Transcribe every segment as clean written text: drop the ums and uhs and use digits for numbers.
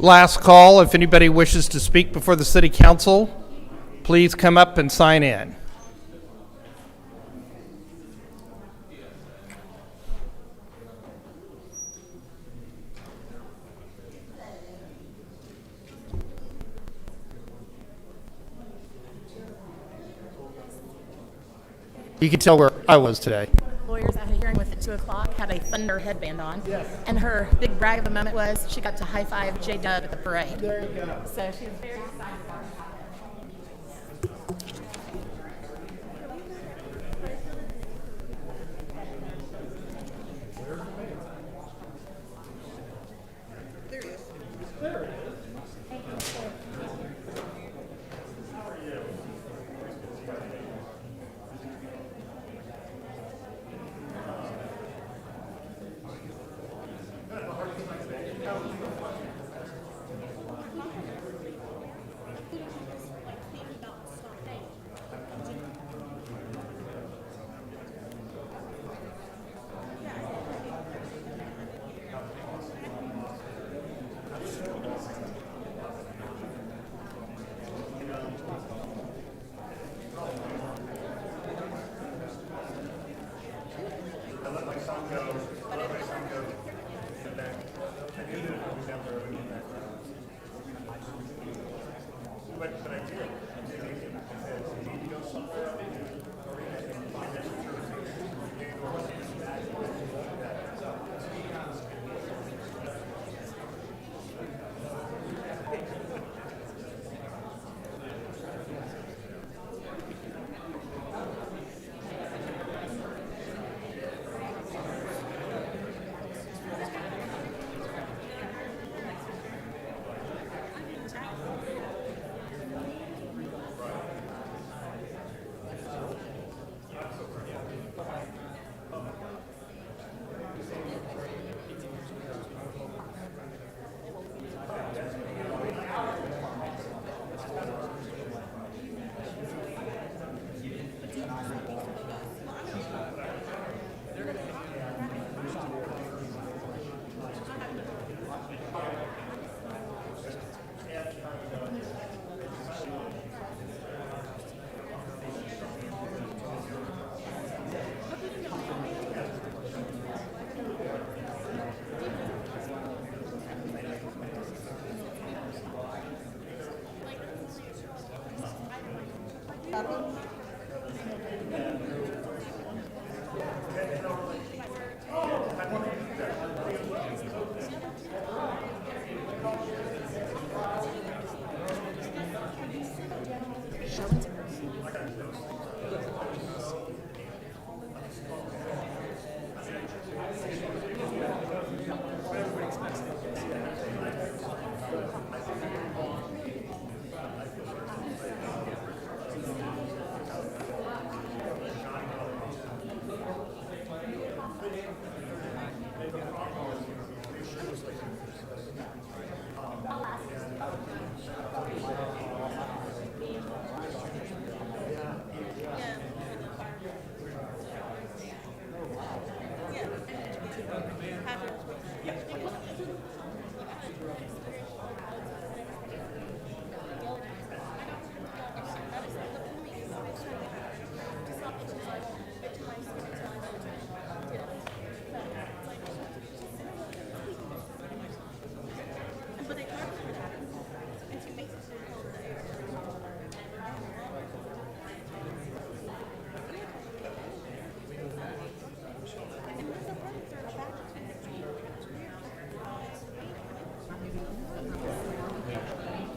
Last call, if anybody wishes to speak before the city council, please come up and sign in. You can tell where I was today. Lawyers at a hearing with at 2 o'clock had a Thunder headband on. Yes. And her big brag of the moment was she got to high five J-Dub at the parade. There you go. So she was very excited about it.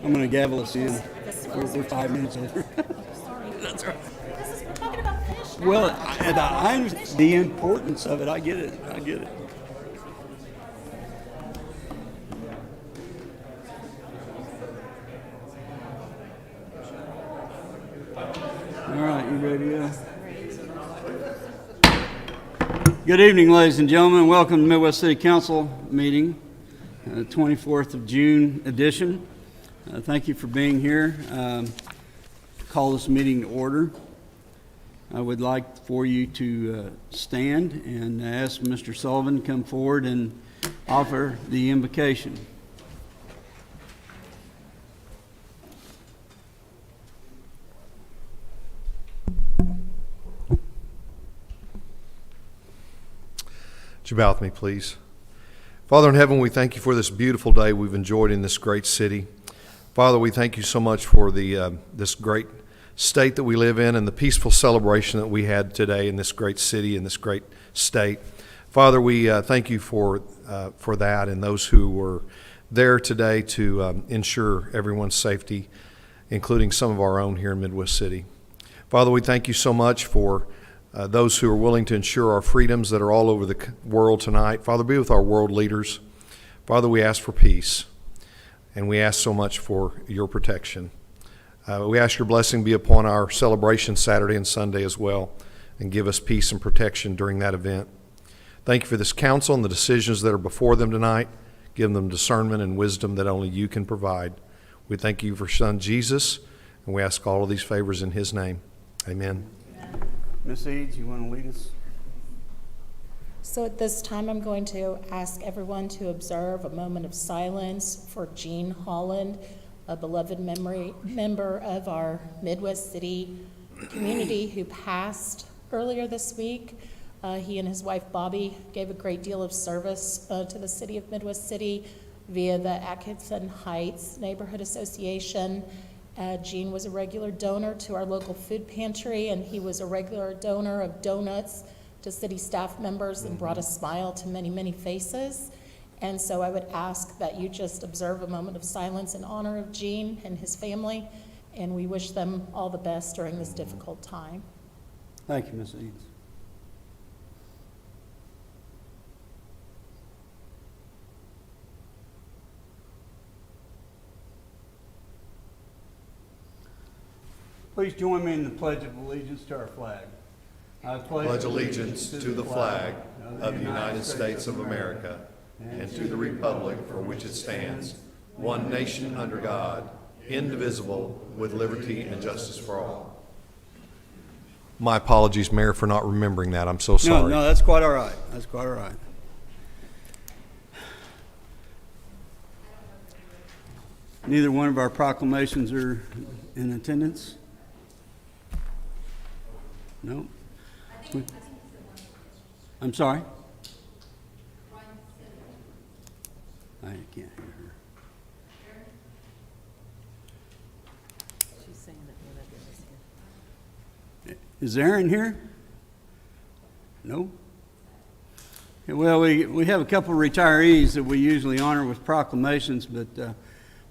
I'm going to gavel us in. We're 5 minutes over. That's right. We're talking about fish now. Well, I understand the importance of it. I get it. I get it. All right, you ready? Good evening, ladies and gentlemen. Welcome to Midwest City Council meeting, 24th of June edition. Thank you for being here. Call this meeting to order. I would like for you to stand and ask Mr. Sullivan to come forward and offer the invocation. Would you bow with me, please? Father in heaven, we thank you for this beautiful day we've enjoyed in this great city. Father, we thank you so much for this great state that we live in and the peaceful celebration that we had today in this great city, in this great state. Father, we thank you for that and those who were there today to ensure everyone's safety, including some of our own here in Midwest City. Father, we thank you so much for those who are willing to ensure our freedoms that are all over the world tonight. Father, be with our world leaders. Father, we ask for peace, and we ask so much for your protection. We ask your blessing be upon our celebration Saturday and Sunday as well, and give us peace and protection during that event. Thank you for this council and the decisions that are before them tonight. Give them discernment and wisdom that only you can provide. We thank you for Son Jesus, and we ask all of these favors in his name. Amen. Ms. Eads, you want to lead us? So at this time, I'm going to ask everyone to observe a moment of silence for Gene Holland, a beloved member of our Midwest City community who passed earlier this week. He and his wife Bobby gave a great deal of service to the city of Midwest City via the Atkinson Heights Neighborhood Association. Gene was a regular donor to our local food pantry, and he was a regular donor of donuts to city staff members and brought a smile to many, many faces. And so I would ask that you just observe a moment of silence in honor of Gene and his family, and we wish them all the best during this difficult time. Thank you, Ms. Eads. Please join me in the Pledge of Allegiance to our flag. I Pledge allegiance to the flag of the United States of America and to the republic for which it stands, one nation under God, indivisible, with liberty and justice for all. My apologies, Mayor, for not remembering that. I'm so sorry. No, that's quite all right. That's quite all right. Neither one of our proclamations are in attendance? No? I'm sorry? I can't hear her. She's saying that one of them is here. Is Aaron here? No? Yeah, well, we have a couple of retirees that we usually honor with proclamations, but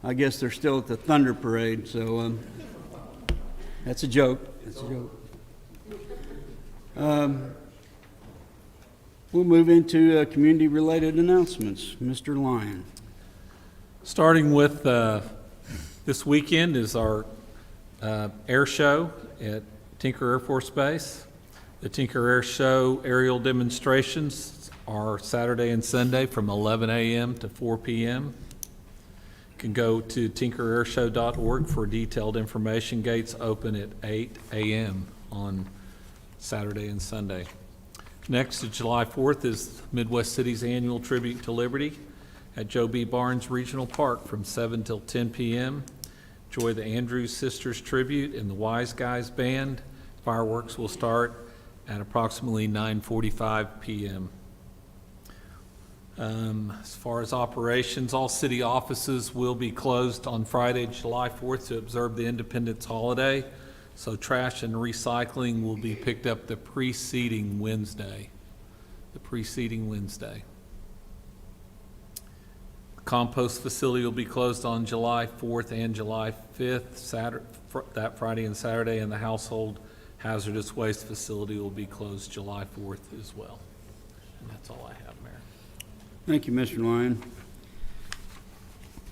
I guess they're still at the Thunder Parade, so that's a joke. That's a joke. We'll move into community-related announcements. Mr. Lyon. Starting with this weekend is our air show at Tinker Air Force Base. The Tinker Air Show aerial demonstrations are Saturday and Sunday from 11 a.m. to 4 p.m. You can go to tinkerairshow.org for detailed information. Gates open at 8 a.m. on Saturday and Sunday. Next, July 4th is Midwest City's annual Tribute to Liberty at Joe B. Barnes Regional Park from 7 till 10 p.m. Enjoy the Andrews Sisters Tribute and the Wise Guys Band. Fireworks will start at approximately 9:45 p.m. As far as operations, all city offices will be closed on Friday, July 4th to observe the Independence holiday. So trash and recycling will be picked up the preceding Wednesday. The compost facility will be closed on July 4th and July 5th, that Friday and Saturday, and the household hazardous waste facility will be closed July 4th as well. And that's all I have, Mayor. Thank you, Mr. Lyon.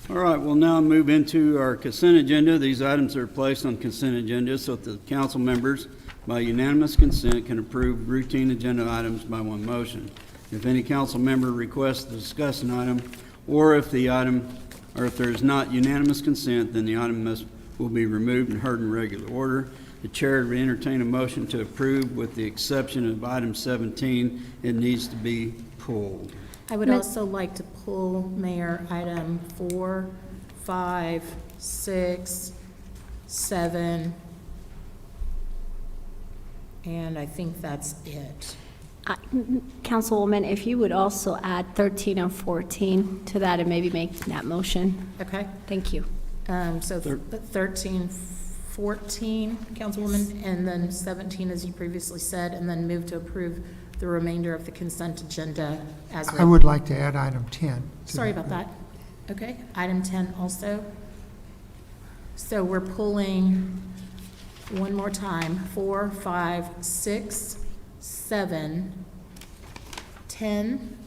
All right, we'll now move into our consent agenda. These items are placed on consent agenda so that the council members, by unanimous consent, can approve routine agenda items by one motion. If any council member requests to discuss an item, or if there is not unanimous consent, then the item will be removed and heard in regular order. The chair will entertain a motion to approve with the exception of item 17. It needs to be pulled. I would also like to pull, Mayor, item 4, 5, 6, 7, and I think that's it. Councilwoman, if you would also add 13 and 14 to that and maybe make that motion. Okay, Thank you. so 13, 14, Councilwoman, and then 17, as you previously said, and then move to approve the remainder of the consent agenda as I written. would like to add item 10. to Sorry that. about that. Okay, item 10 also. So we're pulling, one more time, 4, 5, 6, 7, 10,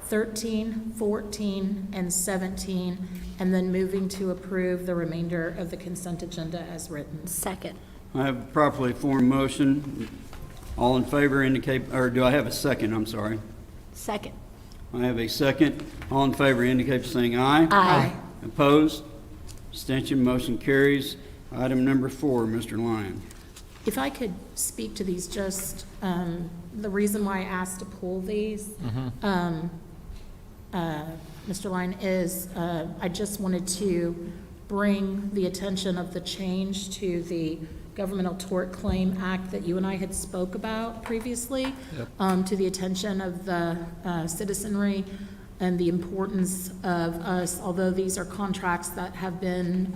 13, 14, and 17, and then moving to approve the remainder of the consent agenda as written. Second. I have a properly formed motion. All in favor indicate, or do I have a second? I'm sorry. Second. I have a second. All in favor indicate by saying aye. Aye. Opposed? Abstention, motion carries. Item number 4, Mr. Lyon. If I could speak to these, just the reason why I asked to pull these, Mr. Lyon, is I just wanted to bring the attention of the change to the Governmental Tort Claim Act that you and I had spoke about previously, to the attention of the citizenry and the importance of us, although these are contracts that have been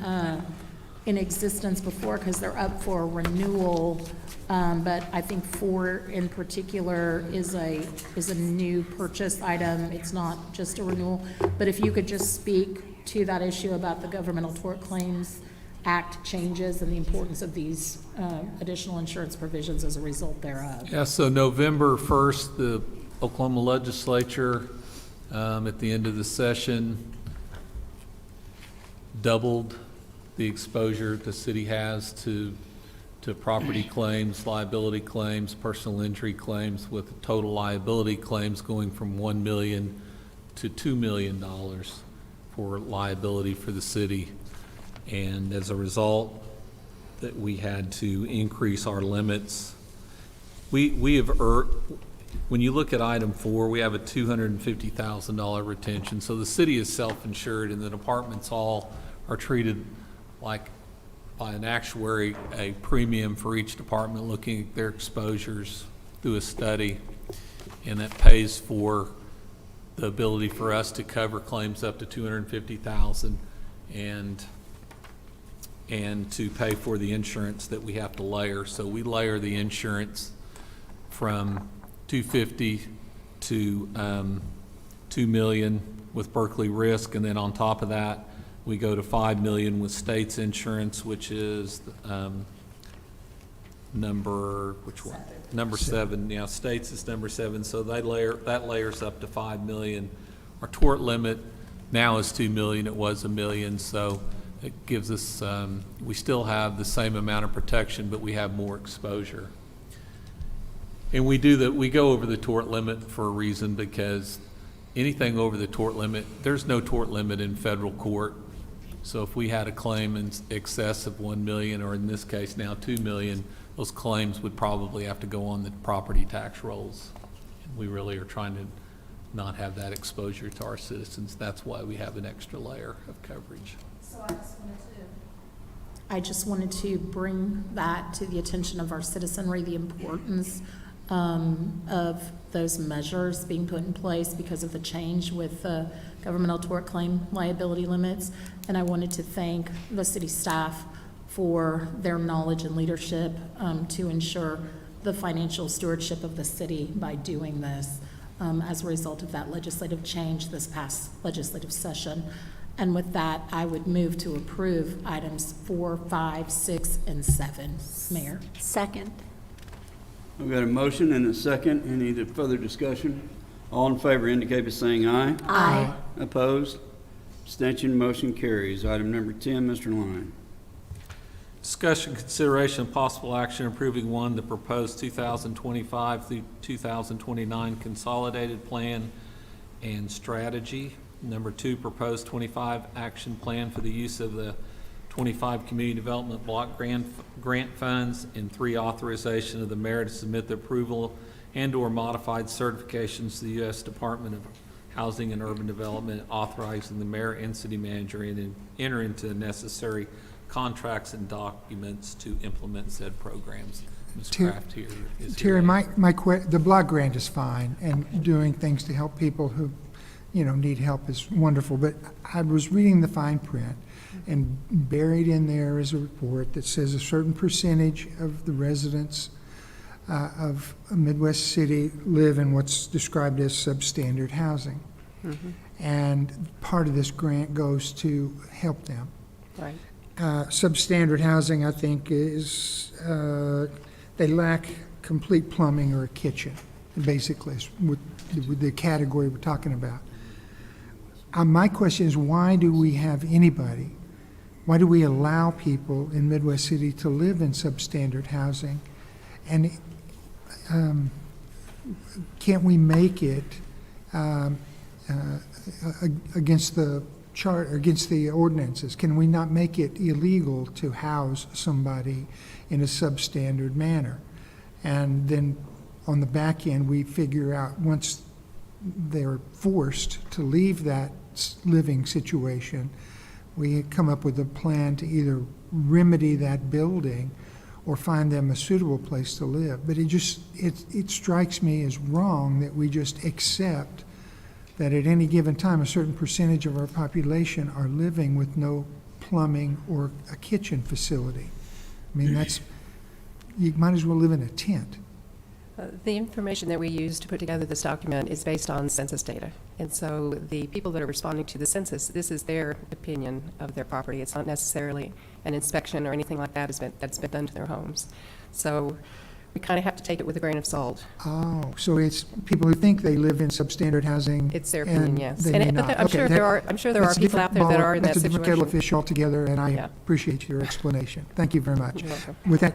in existence before because they're up for renewal. But I think 4 in particular is a new purchase item. It's not just a renewal. But if you could just speak to that issue about the Governmental Tort Claims Act changes and the importance of these additional insurance provisions as a result thereof. Yeah, so November 1st, the Oklahoma legislature, at the end of the session, doubled the exposure the city has to property claims, liability claims, personal injury claims, with total liability claims going from $1 million to $2 million for liability for the city. And as a result, that we had to increase our limits. We have, when you look at item 4, we have a $250,000 retention. So the city is self-insured, and the departments all are treated like by an actuary, a premium for each department, looking at their exposures through a study, and that pays for the ability for us to cover claims up to $250,000 and to pay for the insurance that we have to layer. So we layer the insurance from $250,000 to $2 million with Berkeley Risk, and then on top of that, we go to $5 million with States Insurance, which is number, which one? Number 7. Yeah, States is number 7. So that layers up to $5 million. Our tort limit now is $2 million. It was $1 million. So it gives us, we still have the same amount of protection, but we have more exposure. And we do that. We go over the tort limit for a reason, because anything over the tort limit, there's no tort limit in federal court. So if we had a claim in excess of $1 million, or in this case now $2 million, those claims would probably have to go on the property tax rolls. And we really are trying to not have that exposure to our citizens. That's why we have an extra layer of coverage. So I just wanted to bring that to the attention of our citizenry, the importance of those measures being put in place because of the change with the governmental tort claim liability limits. And I wanted to thank the city staff for their knowledge and leadership to ensure the financial stewardship of the city by doing this as a result of that legislative change this past legislative session. And with that, I would move to approve items 4, 5, 6, and 7. Mayor. Second. We've got a motion and a second. Any further discussion? All in favor indicate by saying aye. Aye. Opposed? Abstention, motion carries. Item number 10, Mr. Lyon. Discussion, consideration, and possible action approving 1, the proposed 2025 through 2029 consolidated plan and strategy. Number 2, proposed 25 action plan for the use of the 25 community development block grant funds, and 3, authorization of the mayor to submit the approval and/or modified certifications to the U.S. Department of Housing and Urban Development, authorizing the mayor and city manager to enter into the necessary contracts and documents to implement said programs. Ms. Ter- Kraft here is Terry, here. the block grant is fine, and doing things to help people who, need help is wonderful, but I was reading the fine print, and buried in there is a report that says a certain percentage of the residents of a Midwest city live in what's described as substandard housing. And part of this grant goes to help them. Right. Substandard housing, I think, is, they lack complete plumbing or a kitchen, basically, is what the category we're talking about. My question is, why do we have anybody, why do we allow people in Midwest City to live in substandard housing? And can't we make it against the chart, against the ordinances? Can we not make it illegal to house somebody in a substandard manner? And then on the back end, we figure out, once they're forced to leave that living situation, we come up with a plan to either remedy that building or find them a suitable place to live. But it strikes me as wrong that we just accept that at any given time, a certain percentage of our population are living with no plumbing or a kitchen facility. I mean, you might as well live in a tent. The information that we use to put together this document is based on census data. And so the people that are responding to the census, this is their opinion of their property. It's not necessarily an inspection or anything like that that's been done to their homes. So we kind of have to take it with a grain of salt. Oh, so it's people who think they live in substandard housing. It's their opinion, and yes. they And may but not. I'm Okay, sure there are that's a people out there different that are in that That's a different kettle of situation. fish altogether, and I Yeah. appreciate your explanation. Thank you very much. You're welcome. With that,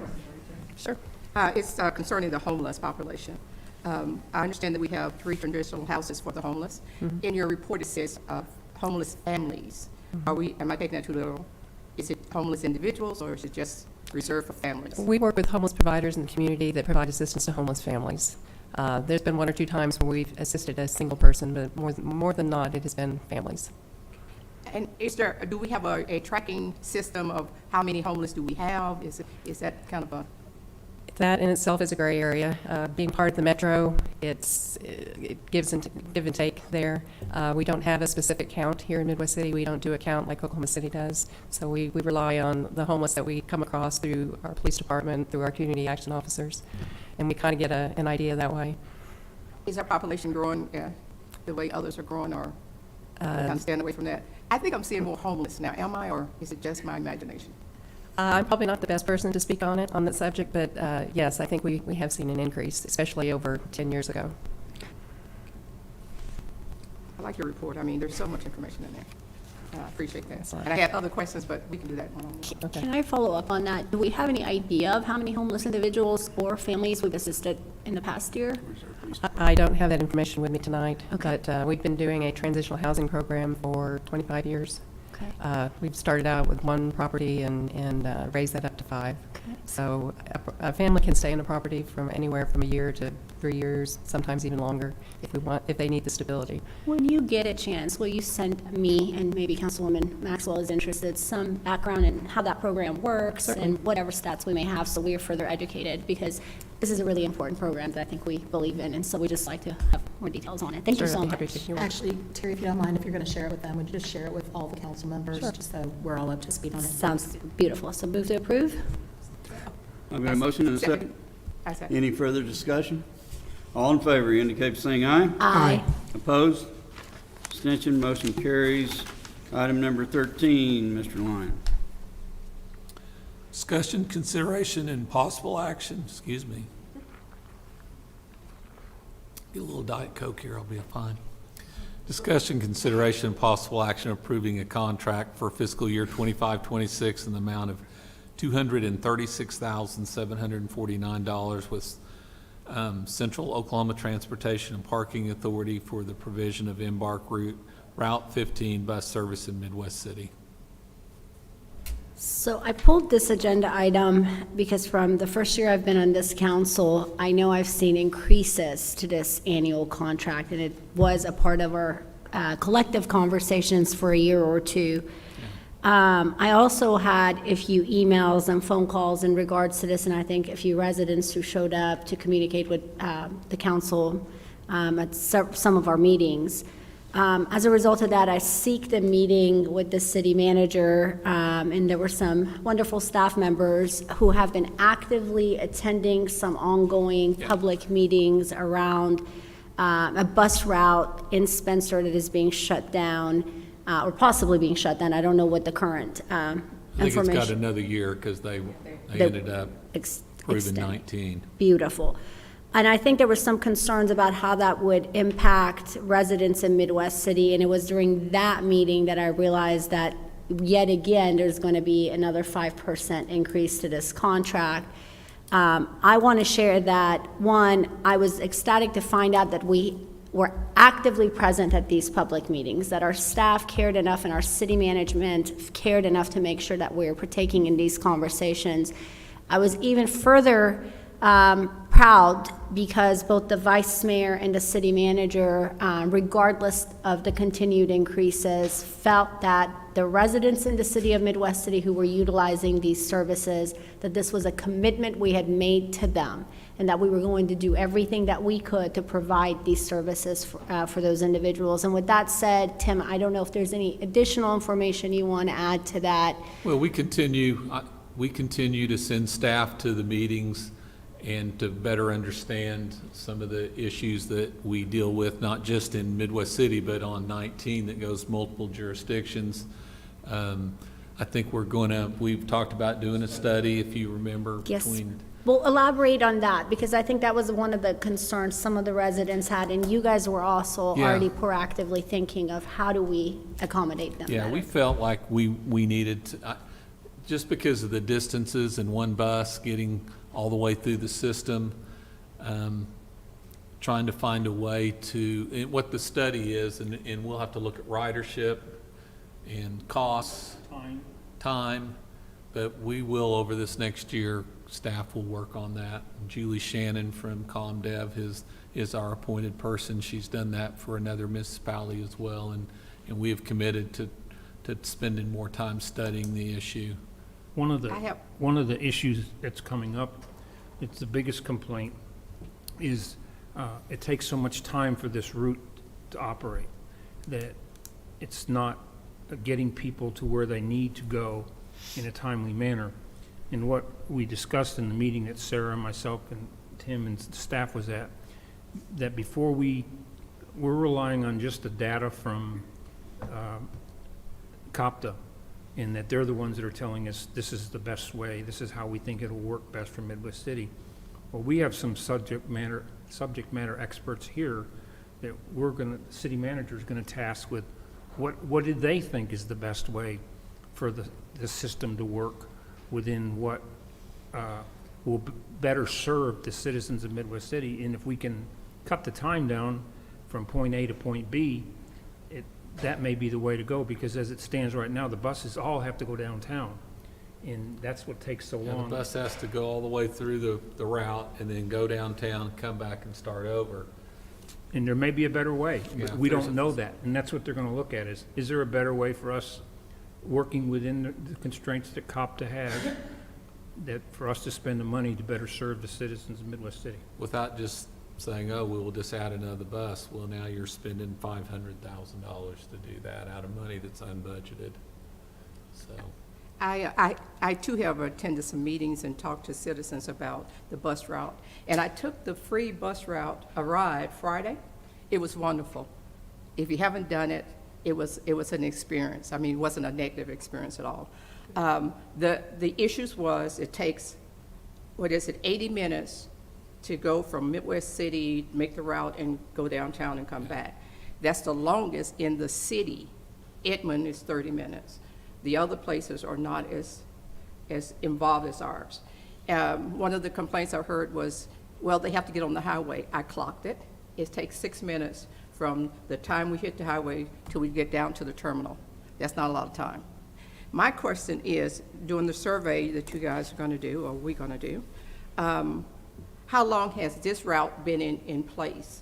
Sure. It's concerning the homeless population. I understand that we have 3 transitional houses for the homeless. In your report, it says homeless families. Am I taking that too literal? Is it homeless individuals, or is it just reserved for families? We work with homeless providers in the community that provide assistance to homeless families. There's been 1 or 2 times where we've assisted a single person, but more than not, it has been families. And do we have a tracking system of how many homeless do we have? Is that kind of a... That in itself is a gray area. Being part of the metro, it gives and give and take there. We don't have a specific count here in Midwest City. We don't do a count like Oklahoma City does. So we rely on the homeless that we come across through our police department, through our community action officers, and we kind of get an idea that way. Is our population growing the way others are growing, or kind of staying away from that? I think I'm seeing more homeless now. Am I, or is it just my imagination? I'm probably not the best person to speak on that subject, but yes, I think we have seen an increase, especially over 10 years ago. I like your report. I mean, there's so much information in there. I appreciate that. Excellent. And I have other questions, but we can do that one-on-one. Okay. Can I follow up on that? Do we have any idea of how many homeless individuals or families we've assisted in the past year? I don't have that information with me tonight, Okay. but we've been doing a transitional housing program for 25 years. Okay. We've started out with 1 property and raised that up to 5. Okay. So a family can stay in a property from anywhere from a year to 3 years, sometimes even longer, if they need the stability. When you get a chance, will you send me, and maybe Councilwoman Maxwell is interested, some background in how that program works and whatever stats we may have, so we are further educated? Because this is a really important program that I think we believe in, and so we just like to have more details on it. Thank you Sure, so I'd be happy much. to. You're welcome. Actually, Terry, if you don't mind, if you're going to share it with them, would you just share it with all the council members, just so we're all up to speed on it? Sounds beautiful. So move to approve? I've got a motion and a second. I second. Any further discussion? All in favor indicate by saying aye. Aye. Opposed? Abstention, motion carries. Item number 13, Mr. Lyon. Discussion, consideration, and possible action, excuse me. Get a little Diet Coke here, I'll be fine. Discussion, consideration, and possible action approving a contract for fiscal year 25-26 in the amount of $236,749 with Central Oklahoma Transportation and Parking Authority for the provision of Embark Route 15 bus service in Midwest City. So I pulled this agenda item because from the first year I've been on this council, I know I've seen increases to this annual contract, and it was a part of our collective conversations for a year or two. I also had a few emails and phone calls in regards to this, and I think a few residents who showed up to communicate with the council at some of our meetings. As a result of that, I seeked a meeting with the city manager, and there were some wonderful staff members who have been actively attending some ongoing public meetings around a bus route in Spencer that is being shut down, or possibly being shut down. I don't know what the current I think it's got information. another year because they They ended up proving extend. 19. Beautiful. And I think there were some concerns about how that would impact residents in Midwest City, and it was during that meeting that I realized that yet again, there's going to be another 5% increase to this contract. I want to share that, one, I was ecstatic to find out that we were actively present at these public meetings, that our staff cared enough and our city management cared enough to make sure that we were partaking in these conversations. I was even further proud because both the vice mayor and the city manager, regardless of the continued increases, felt that the residents in the city of Midwest City who were utilizing these services, that this was a commitment we had made to them, and that we were going to do everything that we could to provide these services for those individuals. And with that said, Tim, I don't know if there's any additional information you want to add to that. Well, we continue to send staff to the meetings and to better understand some of the issues that we deal with, not just in Midwest City, but on 19 that goes multiple jurisdictions. I think we've talked about doing a study, if you remember. Yes. Well, elaborate on that, because I think that was one of the concerns some of the residents had, and you guys were also Yeah. already proactively thinking of how do we accommodate them Yeah, better. we felt like we needed to, just because of the distances in one bus getting all the way through the system, trying to find a way to, what the study is, and we'll have to look at ridership and costs. Time, but we will, over this next year, staff will work on that. Julie Shannon from ComDev is our appointed person. She's done that for another municipality as well, and we have committed to spending more time studying the issue. One of I have- the issues that's coming up, it's the biggest complaint, is it takes so much time for this route to operate that it's not getting people to where they need to go in a timely manner. And what we discussed in the meeting that Sarah, myself, and Tim and staff was at, that before we're relying on just the data from COPTA, and that they're the ones that are telling us this is the best way, this is how we think it'll work best for Midwest City. Well, we have some subject matter experts here that city manager's gonna task with what did they think is the best way for the system to work within what will better serve the citizens of Midwest City. And if we can cut the time down from point A to point B, that may be the way to go, because as it stands right now, the buses all have to go downtown, and that's what takes so Yeah, long. the bus has to go all the way through the route and then go downtown, come back and start over. And there may be a better way, Yeah, but we there's don't know that, and that's what they're gonna look at, is there a better way for us, working within the constraints that COPTA has, that for us to spend the money to better serve the citizens of Midwest City? Without just saying, oh, we'll just add another bus. Well, now you're spending $500,000 to do that out of money that's unbudgeted. So, I too have attended some meetings and talked to citizens about the bus route. And I took the free bus route, a ride Friday. It was wonderful. If you haven't done it, it was an experience. I mean, it wasn't a negative experience at all. The issues was it takes, 80 minutes to go from Midwest City, make the route, and go downtown and come back. That's the longest in the city. Edmond is 30 minutes. The other places are not as involved as ours. One of the complaints I heard was, well, they have to get on the highway. I clocked it. It takes 6 minutes from the time we hit the highway till we get down to the terminal. That's not a lot of time. My question is, during the survey that you guys are going to do, or we're going to do, how long has this route been in place?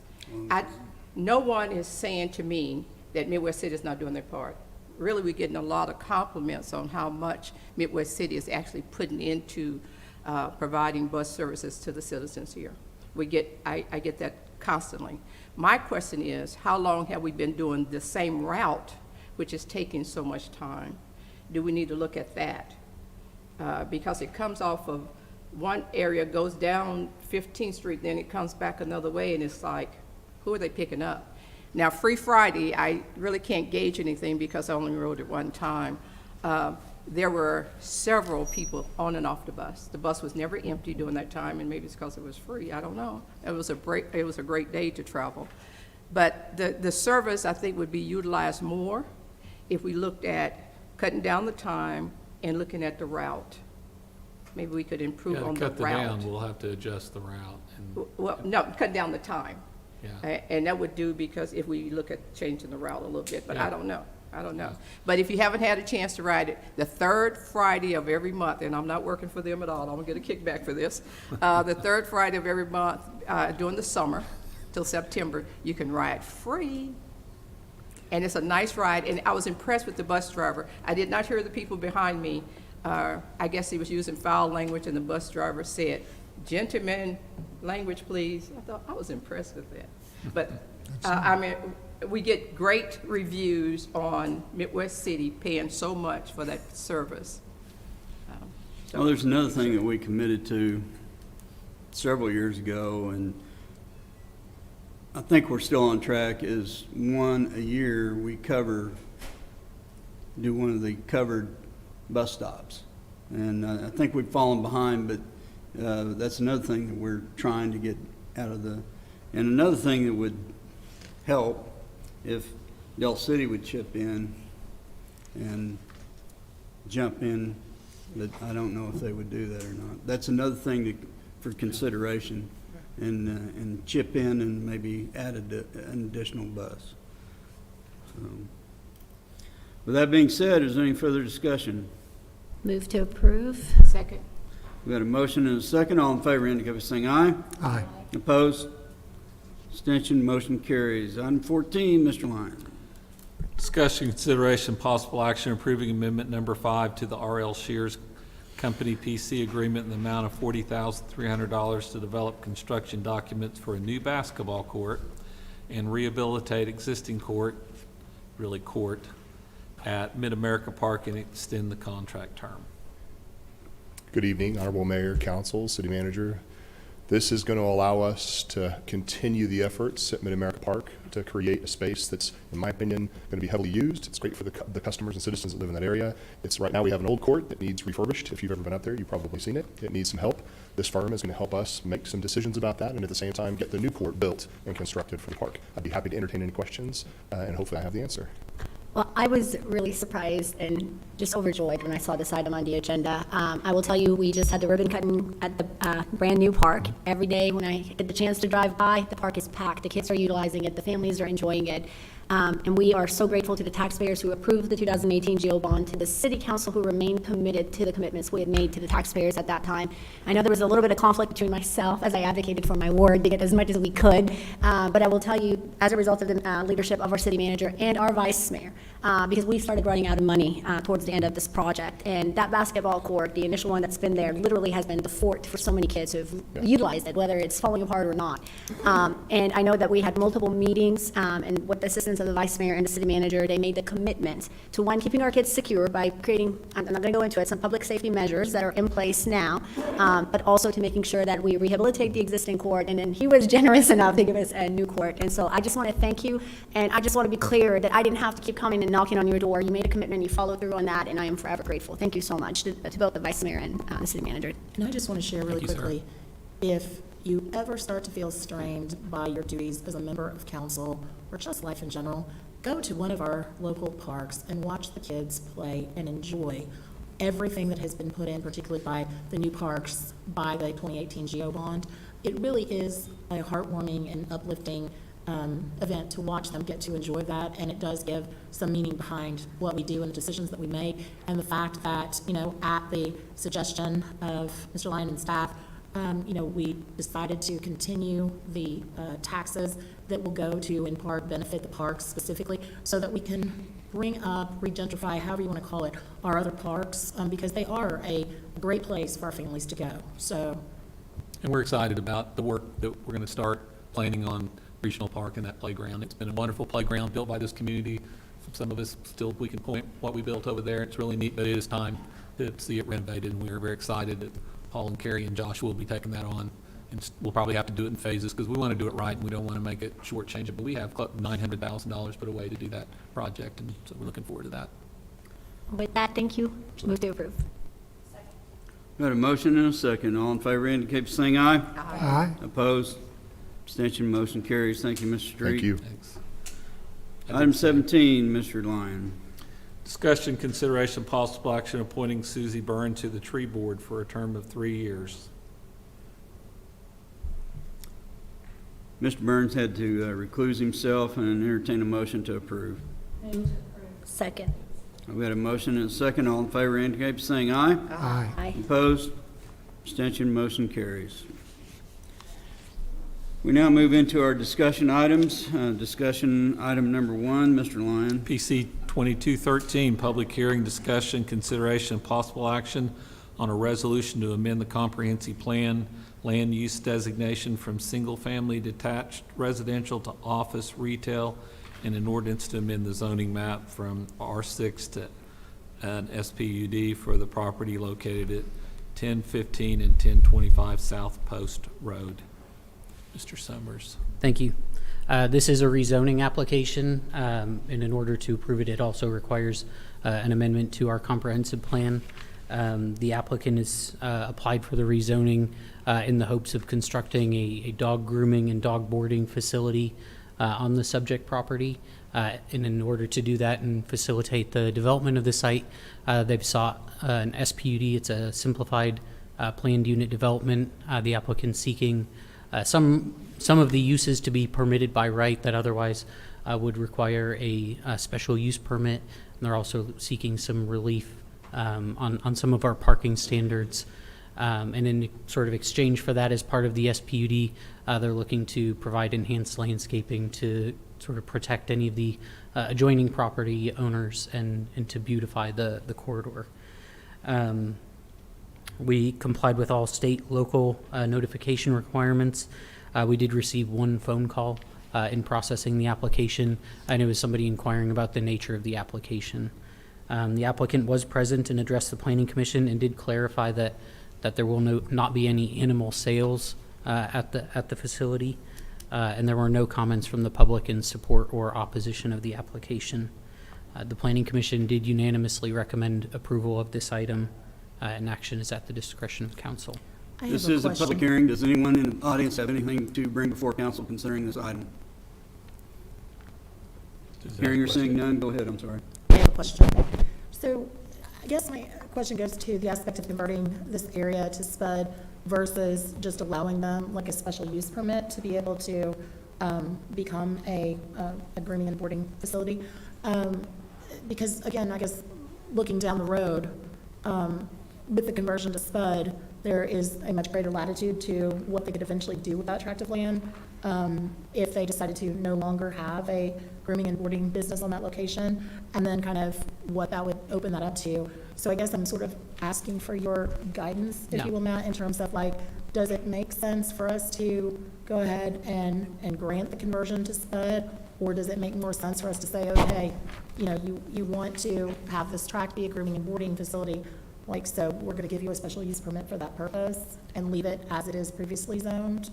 No one is saying to me that Midwest City is not doing their part. really, we're getting a lot of compliments on how much Midwest City is actually putting into providing bus services to the citizens here. I get that constantly. My question is, how long have we been doing the same route, which is taking so much time? Do we need to look at that? Because it comes off of one area, goes down 15th Street, then it comes back another way, and it's like, who are they picking up? Now, Free Friday, I really can't gauge anything because I only rode it one time. There were several people on and off the bus. The bus was never empty during that time, and maybe it's because it was free, I don't know. It was a great day to travel. But the service, I think, would be utilized more if we looked at cutting down the time and looking at the route. Maybe we could improve on the route. Cut the down, we'll have to adjust the route. And Well, no, cut down the time. yeah. And that would do, because if we look at changing the route a little bit, but Yeah. I don't know. But if you haven't had a chance to ride it, the third Friday of every month, and I'm not working for them at all, I'm gonna get a kickback for this. The third Friday of every month, during the summer till September, you can ride free. And it's a nice ride, and I was impressed with the bus driver. I did not hear the people behind me. I guess he was using foul language, and the bus driver said, "Gentlemen, language, please." I thought, I was impressed with that. But, I mean, we get great reviews on Midwest City paying so much for that service. Well, there's another thing that we committed to several years ago, and I think we're still on track, is one a year we do one of the covered bus stops. And I think we've fallen behind, but that's another thing that we're trying to get out of the, and another thing that would help if Del City would chip in and jump in, but I don't know if they would do that or not. That's another thing for consideration, and chip in and maybe add an additional bus. So, with that being said, is there any further discussion? Move to approve. Second. We got a motion and a second. All in favor indicate by saying aye. Aye. Opposed? Abstention, motion carries. Item 14, Mr. Lyon. Discussion, consideration, possible action approving amendment number 5 to the R.L. Shears Company PC agreement in the amount of $40,300 to develop construction documents for a new basketball court and rehabilitate existing court at Mid-America Park and extend the contract term. Good evening, Honorable Mayor, Council, City Manager. This is going to allow us to continue the efforts at Mid-America Park to create a space that's, in my opinion, going to be heavily used. It's great for the customers and citizens that live in that area. Right now we have an old court that needs refurbished. If you've ever been up there, you've probably seen it. It needs some help. This firm is going to help us make some decisions about that, and at the same time get the new court built and constructed for the park. I'd be happy to entertain any questions, and hopefully I have the answer. Well, I was really surprised and just overjoyed when I saw this item on the agenda. I will tell you, we just had the ribbon cutting at the brand-new park. Every day when I get the chance to drive by, the park is packed. The kids are utilizing it. The families are enjoying it. And we are so grateful to the taxpayers who approved the 2018 GO bond, to the city council who remained committed to the commitments we had made to the taxpayers at that time. I know there was a little bit of conflict between myself as I advocated for my ward to get as much as we could, but I will tell you, as a result of the leadership of our city manager and our vice mayor, because we started running out of money towards the end of this project, and that basketball court, the initial one that's been there, literally has been the fort for so many kids who have utilized it, whether it's falling apart or not. And I know that we had multiple meetings, and with the assistance of the vice mayor and the city manager, they made the commitment to, one, keeping our kids secure by creating, I'm not going to go into it, some public safety measures that are in place now, but also to making sure that we rehabilitate the existing court, and then he was generous enough to give us a new court. And so I just want to thank you, and I just want to be clear that I didn't have to keep coming and knocking on your door. You made a commitment, you followed through on that, and I am forever grateful. Thank you so much to both the vice mayor and the city manager. And I just want to share really Thank you, sir. quickly, if you ever start to feel strained by your duties as a member of council, or just life in general, go to one of our local parks and watch the kids play and enjoy everything that has been put in, particularly by the new parks, by the 2018 GO bond. It really is a heartwarming and uplifting event to watch them get to enjoy that, and it does give some meaning behind what we do and the decisions that we make, and the fact that, at the suggestion of Mr. Lyon and staff, we decided to continue the taxes that will go to, in part, benefit the parks specifically, so that we can bring up, regentrify, however you want to call it, our other parks, because they are a great place for our families to go. So, And we're excited about the work that we're going to start planning on Regional Park and that playground. It's been a wonderful playground built by this community. Some of us still, we can point what we built over there. It's really neat, but it is time to see it renovated, and we're very excited that Paul and Carrie and Joshua will be taking that on. And we'll probably have to do it in phases because we want to do it right and we don't want to make it shortchange it. But we have $900,000 put away to do that project, and so we're looking forward to that. With that, thank you. Move to approve. Got a motion and a second. All in favor indicate by saying aye. Aye. Opposed? Abstention, motion carries. Thank you, Mr. Street. Thank you. Thanks. Item 17, Mr. Lyon. Discussion, consideration, possible action appointing Susie Byrne to the tree board for a term of 3 years. Mr. Burns had to recluse himself and entertain a motion to approve. Second. I've got a motion and a second. All in favor indicate by saying aye. Aye. Aye. Opposed? Abstention, motion carries. We now move into our discussion items. Discussion item number 1, Mr. Lyon. PC 2213, public hearing, discussion, consideration, and possible action on a resolution to amend the comprehensive plan land use designation from single-family detached residential to office retail, and an ordinance to amend the zoning map from R6 to an SPUD for the property located at 1015 and 1025 South Post Road. Mr. Summers. Thank you. This is a rezoning application, and in order to approve it, it also requires an amendment to our comprehensive plan. The applicant has applied for the rezoning in the hopes of constructing a dog grooming and dog boarding facility on the subject property. And in order to do that and facilitate the development of the site, they've sought an SPUD. It's a simplified planned unit development. The applicant's seeking some of the uses to be permitted by right that otherwise would require a special use permit. And they're also seeking some relief on some of our parking standards. And in sort of exchange for that, as part of the SPUD, they're looking to provide enhanced landscaping to sort of protect any of the adjoining property owners and to beautify the corridor. We complied with all state, local notification requirements. We did receive one phone call in processing the application, and it was somebody inquiring about the nature of the application. The applicant was present and addressed the Planning Commission and did clarify that there will not be any animal sales at the facility, and there were no comments from the public in support or opposition of the application. The Planning Commission did unanimously recommend approval of this item, and action is at the discretion of council. I have This a is a question. public hearing. Does anyone in the audience have anything to bring before council concerning this item? Hearing or seeing none, go ahead, I'm sorry. I have a question. So I guess my question goes to the aspect of converting this area to SPUD versus just allowing them like a special use permit to be able to become a grooming and boarding facility. Because again, I guess looking down the road, with the conversion to SPUD, there is a much greater latitude to what they could eventually do with that tract of land if they decided to no longer have a grooming and boarding business on that location, and then kind of what that would open that up to. So I guess I'm sort of asking for your guidance, if No. you will, Matt, in terms of like, does it make sense for us to go ahead and grant the conversion to SPUD? Or does it make more sense for us to say, okay, you know, you want to have this tract be a grooming and boarding facility, like, so we're gonna give you a special use permit for that purpose and leave it as it is previously zoned?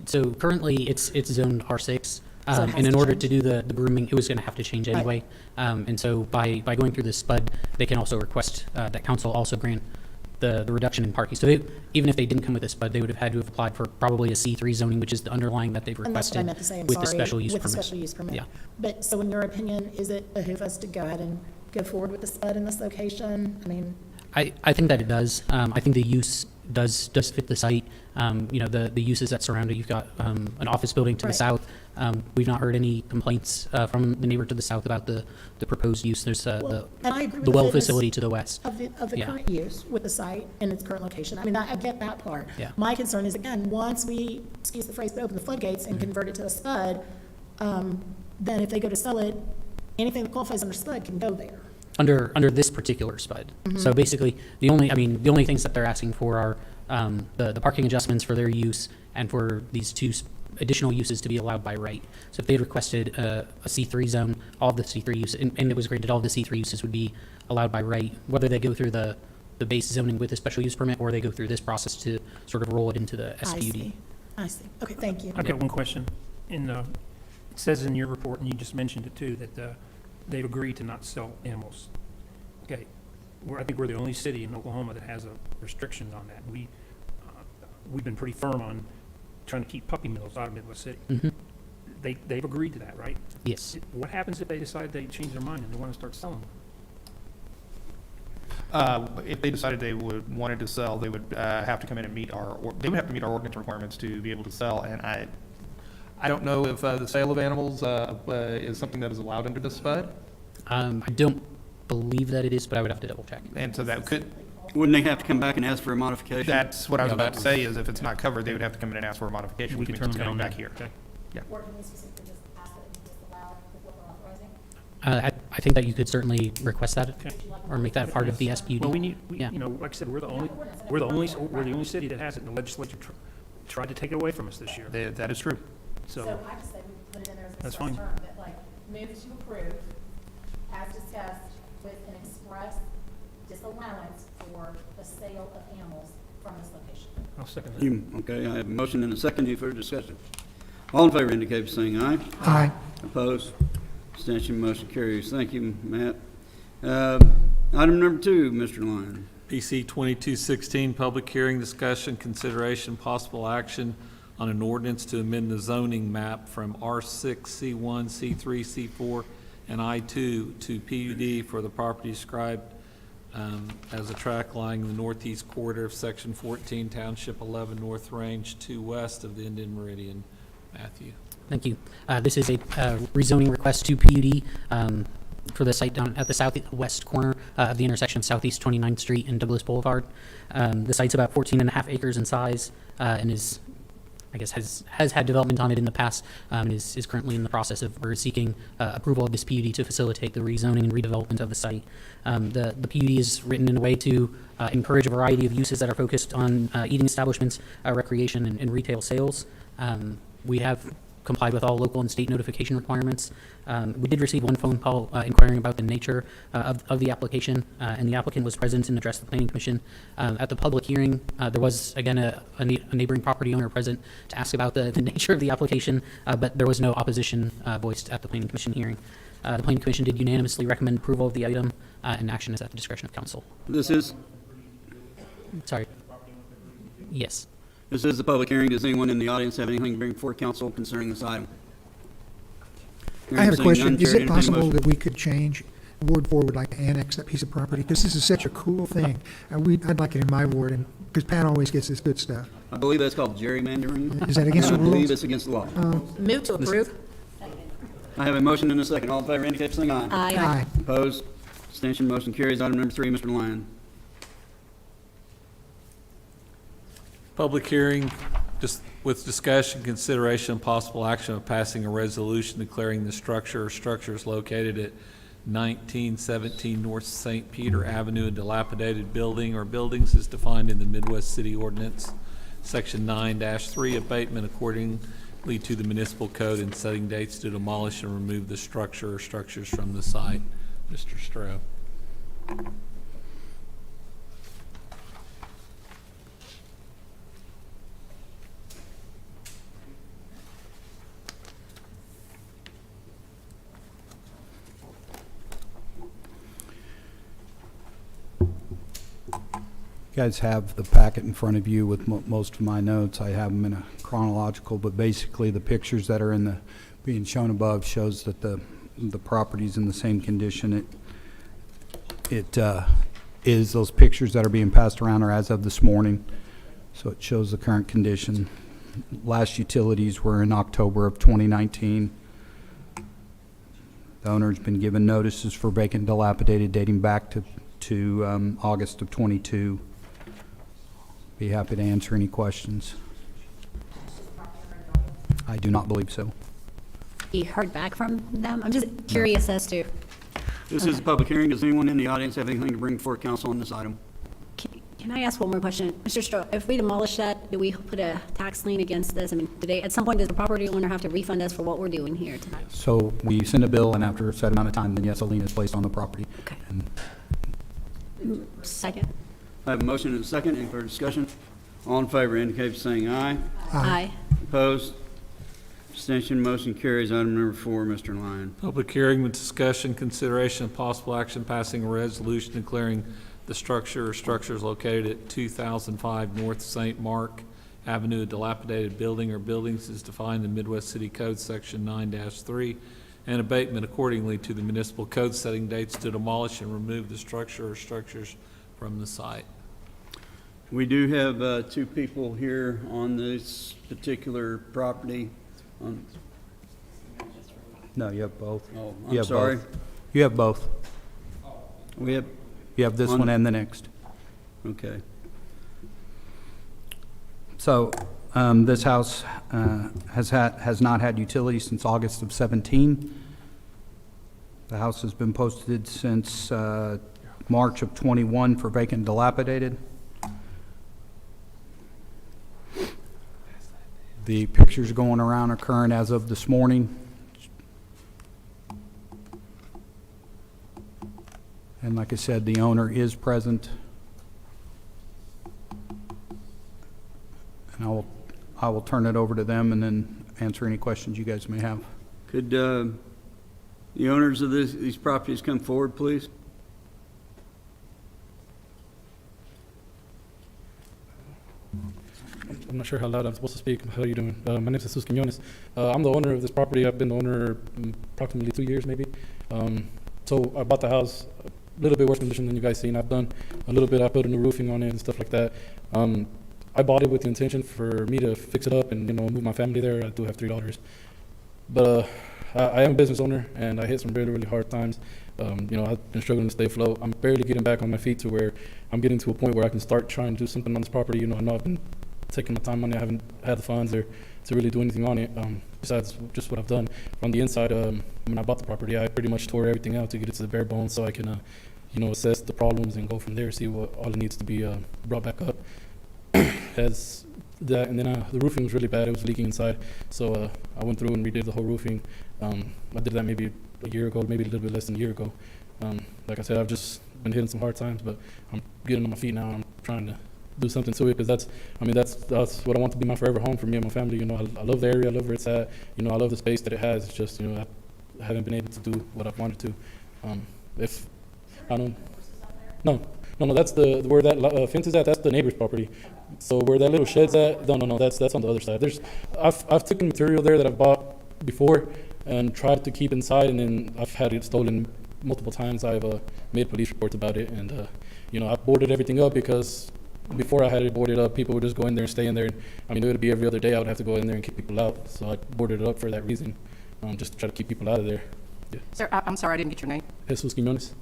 So currently, it's zoned R6, So it has and in to order change. to do the grooming, it was going to have to change Right. anyway. And so by going through the SPUD, they can also request that council also grant the reduction in parking. So even if they didn't come with a SPUD, they would have had to have applied for probably a C3 zoning, which is the underlying that they've And that's what I requested meant to say, I'm with the sorry, special use with the permit. special use permit. Yeah. But, so in your opinion, is it behoove us to go ahead and go forward with the SPUD in this location? I mean, I think that it does. I think the use does fit the site. You know, the uses that surround it. You've got an office building to the Right. south. We've not heard any complaints from the neighbor to the south about the proposed use. There's well, and I agree with the well fitness facility to the west. Of the Yeah. current use with the site in its current location. I mean, I get that part. Yeah. My concern is, again, once we, excuse the phrase, but open the floodgates and convert it to a SPUD, then if they go to sell it anything that qualifies under SPUD can go there. Under this particular SPUD. So basically, the only things that they're asking for are the parking adjustments for their use and for these two additional uses to be allowed by right. So if they requested a C3 zone, all of the C3 uses, and it was granted, all of the C3 uses would be allowed by right, whether they go through the base zoning with a special use permit or they go through this process to sort of roll it into the SPUD. I see. Okay, thank you. I've got one question. It says in your report, and you just mentioned it too, that they've agreed to not sell animals. Okay, I think we're the only city in Oklahoma that has a restriction on that. We've been pretty firm on trying to keep puppy mills out of Midwest City. They've agreed to that, right? Yes. What happens if they decide they change their mind and they want to start selling them? If they decided they wanted to sell, they would have to come in and meet our ordinance requirements to be able to sell. And I don't know if the sale of animals is something that is allowed under the SPUD. I don't believe that it is, but I would have to double check. And so that could, Wouldn't they have to come back and ask for a modification? that's what I was about to say, is if it's not covered, they would have to come in and ask for a modification, We which can means turn it's them coming down back here. Okay. Or can we specifically just ask that you just allow what we're authorizing? I think that you could certainly request that or make that part of the SPUD. Well, Yeah. like I said, we're the only city that has it, and the legislature tried to take it away from us this year. That is true. So, I just say we put it in there as an That's express fine. term, that like, move to approve, as discussed, with an express disallowance for the sale of animals from this location. I'll second that. Okay, I have a motion and a second. Any further discussion? All in favor indicate by saying aye. Aye. Opposed? Abstention, motion carries. Thank you, Matt. Item number 2, Mr. Lyon. PC 2216, public hearing, discussion, consideration, possible action on an ordinance to amend the zoning map from R6, C1, C3, C4, and I2 to PUD for the property described as a tract lying in the northeast quarter of Section 14, Township 11, North Range 2 west of the Indian Meridian. Matthew. Thank you. This is a rezoning request to PUD for the site down at the southwest corner of the intersection of Southeast 29th Street and Douglas Boulevard. The site's about 14.5 acres in size and is, I guess, has had development on it in the past and is currently in the process of, we're seeking approval of this PUD to facilitate the rezoning and redevelopment of the site. The PUD is written in a way to encourage a variety of uses that are focused on eating establishments, recreation, and retail sales. We have complied with all local and state notification requirements. We did receive one phone call inquiring about the nature of the application, and the applicant was present and addressed the Planning Commission. At the public hearing, there was, again, a neighboring property owner present to ask about the nature of the application, but there was no opposition voiced at the Planning Commission hearing. The Planning Commission did unanimously recommend approval of the item, and action is at the discretion of council. This is Sorry. Yes. the public hearing. Does anyone in the audience have anything to bring before council concerning this item? I have a Hearing, seeing question. none, Is chair it entertain a possible motion. that we could change, Ward 4 would like to annex that piece of property? Because this is such a cool thing. I'd like it in my ward, and because Pat always gets this good stuff. I believe that's called gerrymandering. Is that against the I believe rules? it's against the law. Move to approve. I have a motion and a second. All in favor indicate by saying aye. Aye. Opposed? Abstention, motion carries. Item number 3, Mr. Lyon. Public hearing, just with discussion, consideration, and possible action of passing a resolution declaring the structure or structures located at 1917 North St. Peter Avenue, a dilapidated building or buildings as defined in the Midwest City Ordinance, Section 9-3, abatement accordingly to the municipal code and setting dates to demolish and remove the structure or structures from the site. Mr. Stroh. You guys have the packet in front of you with most of my notes. I have them in a chronological, but basically the pictures that are being shown above shows that the property's in the same condition. It is, those pictures that are being passed around are as of this morning, so it shows the current condition. Last utilities were in October of 2019. The owner's been given notices for vacant dilapidated dating back to August of 22. Be happy to answer any questions. I do not believe so. we heard back from them? I'm just curious as to, This is a public hearing. Does anyone in the audience have anything to bring before council on this item? can I ask one more question? Mr. Stroh, if we demolish that, do we put a tax lien against this? I mean, at some point, does the property owner have to refund us for what we're doing here tonight? So we send a bill, and after a set amount of time, then yes, a lien is placed on the property. Okay. And Second. I have a motion and a second. Any further discussion? All in favor indicate by saying aye. Aye. Opposed? Abstention, motion carries. Item number 4, Mr. Lyon. Public hearing with discussion, consideration, and possible action passing a resolution declaring the structure or structures located at 2005 North St. Mark Avenue a dilapidated building or buildings as defined in Midwest City Code Section 9-3, and abatement accordingly to the municipal code setting dates to demolish and remove the structure or structures from the site. We do have 2 people here on this particular property. no, you have both. Oh, You I'm have sorry. both. You have both. We have, You have this On- one and the next. okay. So this house has not had utilities since August of 17. The house has been posted since March of 21 for vacant and dilapidated. The pictures going around are current as of this morning. And like I said, the owner is present. And I will turn it over to them and then answer any questions you guys may have. Could the owners of these properties come forward, please? I'm not sure how loud I'm supposed to speak. How are you doing? My name is Jesus Quinones. I'm the owner of this property. I've been the owner approximately 2 years, maybe. So I bought the house a little bit worse condition than you guys seen. I've done a little bit. I put a new roofing on it and stuff like that. I bought it with the intention for me to fix it up and move my family there. I do have 3 daughters, but I am a business owner and I hit some really hard times. I've been struggling to stay afloat. I'm barely getting back on my feet to where I'm getting to a point where I can start trying to do something on this property. I know I've been taking my time on it. I haven't had the funds or to really do anything on it, besides just what I've done. On the inside, when I bought the property, I pretty much tore everything out to get it to the bare bones so I can, assess the problems and go from there, see what all it needs to be brought back up. As that, and then the roofing was really bad. It was leaking inside, so I went through and redid the whole roofing. I did that maybe a year ago, maybe a little bit less than a year ago. Like I said, I've just been hitting some hard times, but I'm getting on my feet now. I'm trying to do something to it because that's what I want to be my forever home for me and my family. I love the area, I love where it's at. I love the space that it has. It's just I haven't been able to do what I've wanted to. If I don't, no, that's where that fence is at. That's the neighbor's property. So where that little shed's at, no, that's on the other side. I've taken material there that I've bought before and tried to keep inside, and then I've had it stolen multiple times. I've made police reports about it, and I boarded everything up because before I had it boarded up, people would just go in there and stay in there. It would be every other day I would have to go in there and kick people out. So I boarded it up for that reason, just to try to keep people out of there. Yeah. Sir, I'm sorry, I didn't get your name. Jesus Quinones.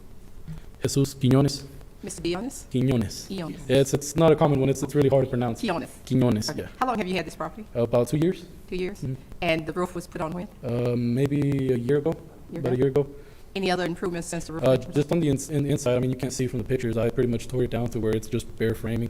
Jesus Quinones. Mr. Dionis? Quinones. Quinones. Yeah, it's not a common one. It's really hard to pronounce. Quinones. Quinones, Okay. yeah. How long have you had this property? About 2 years. 2 years? Mhm. And the roof was put on when? Maybe a year ago. About a year ago. Any other improvements since the roof? was put on? Just on the inside, you can't see from the pictures. I pretty much tore it down to where it's just bare framing,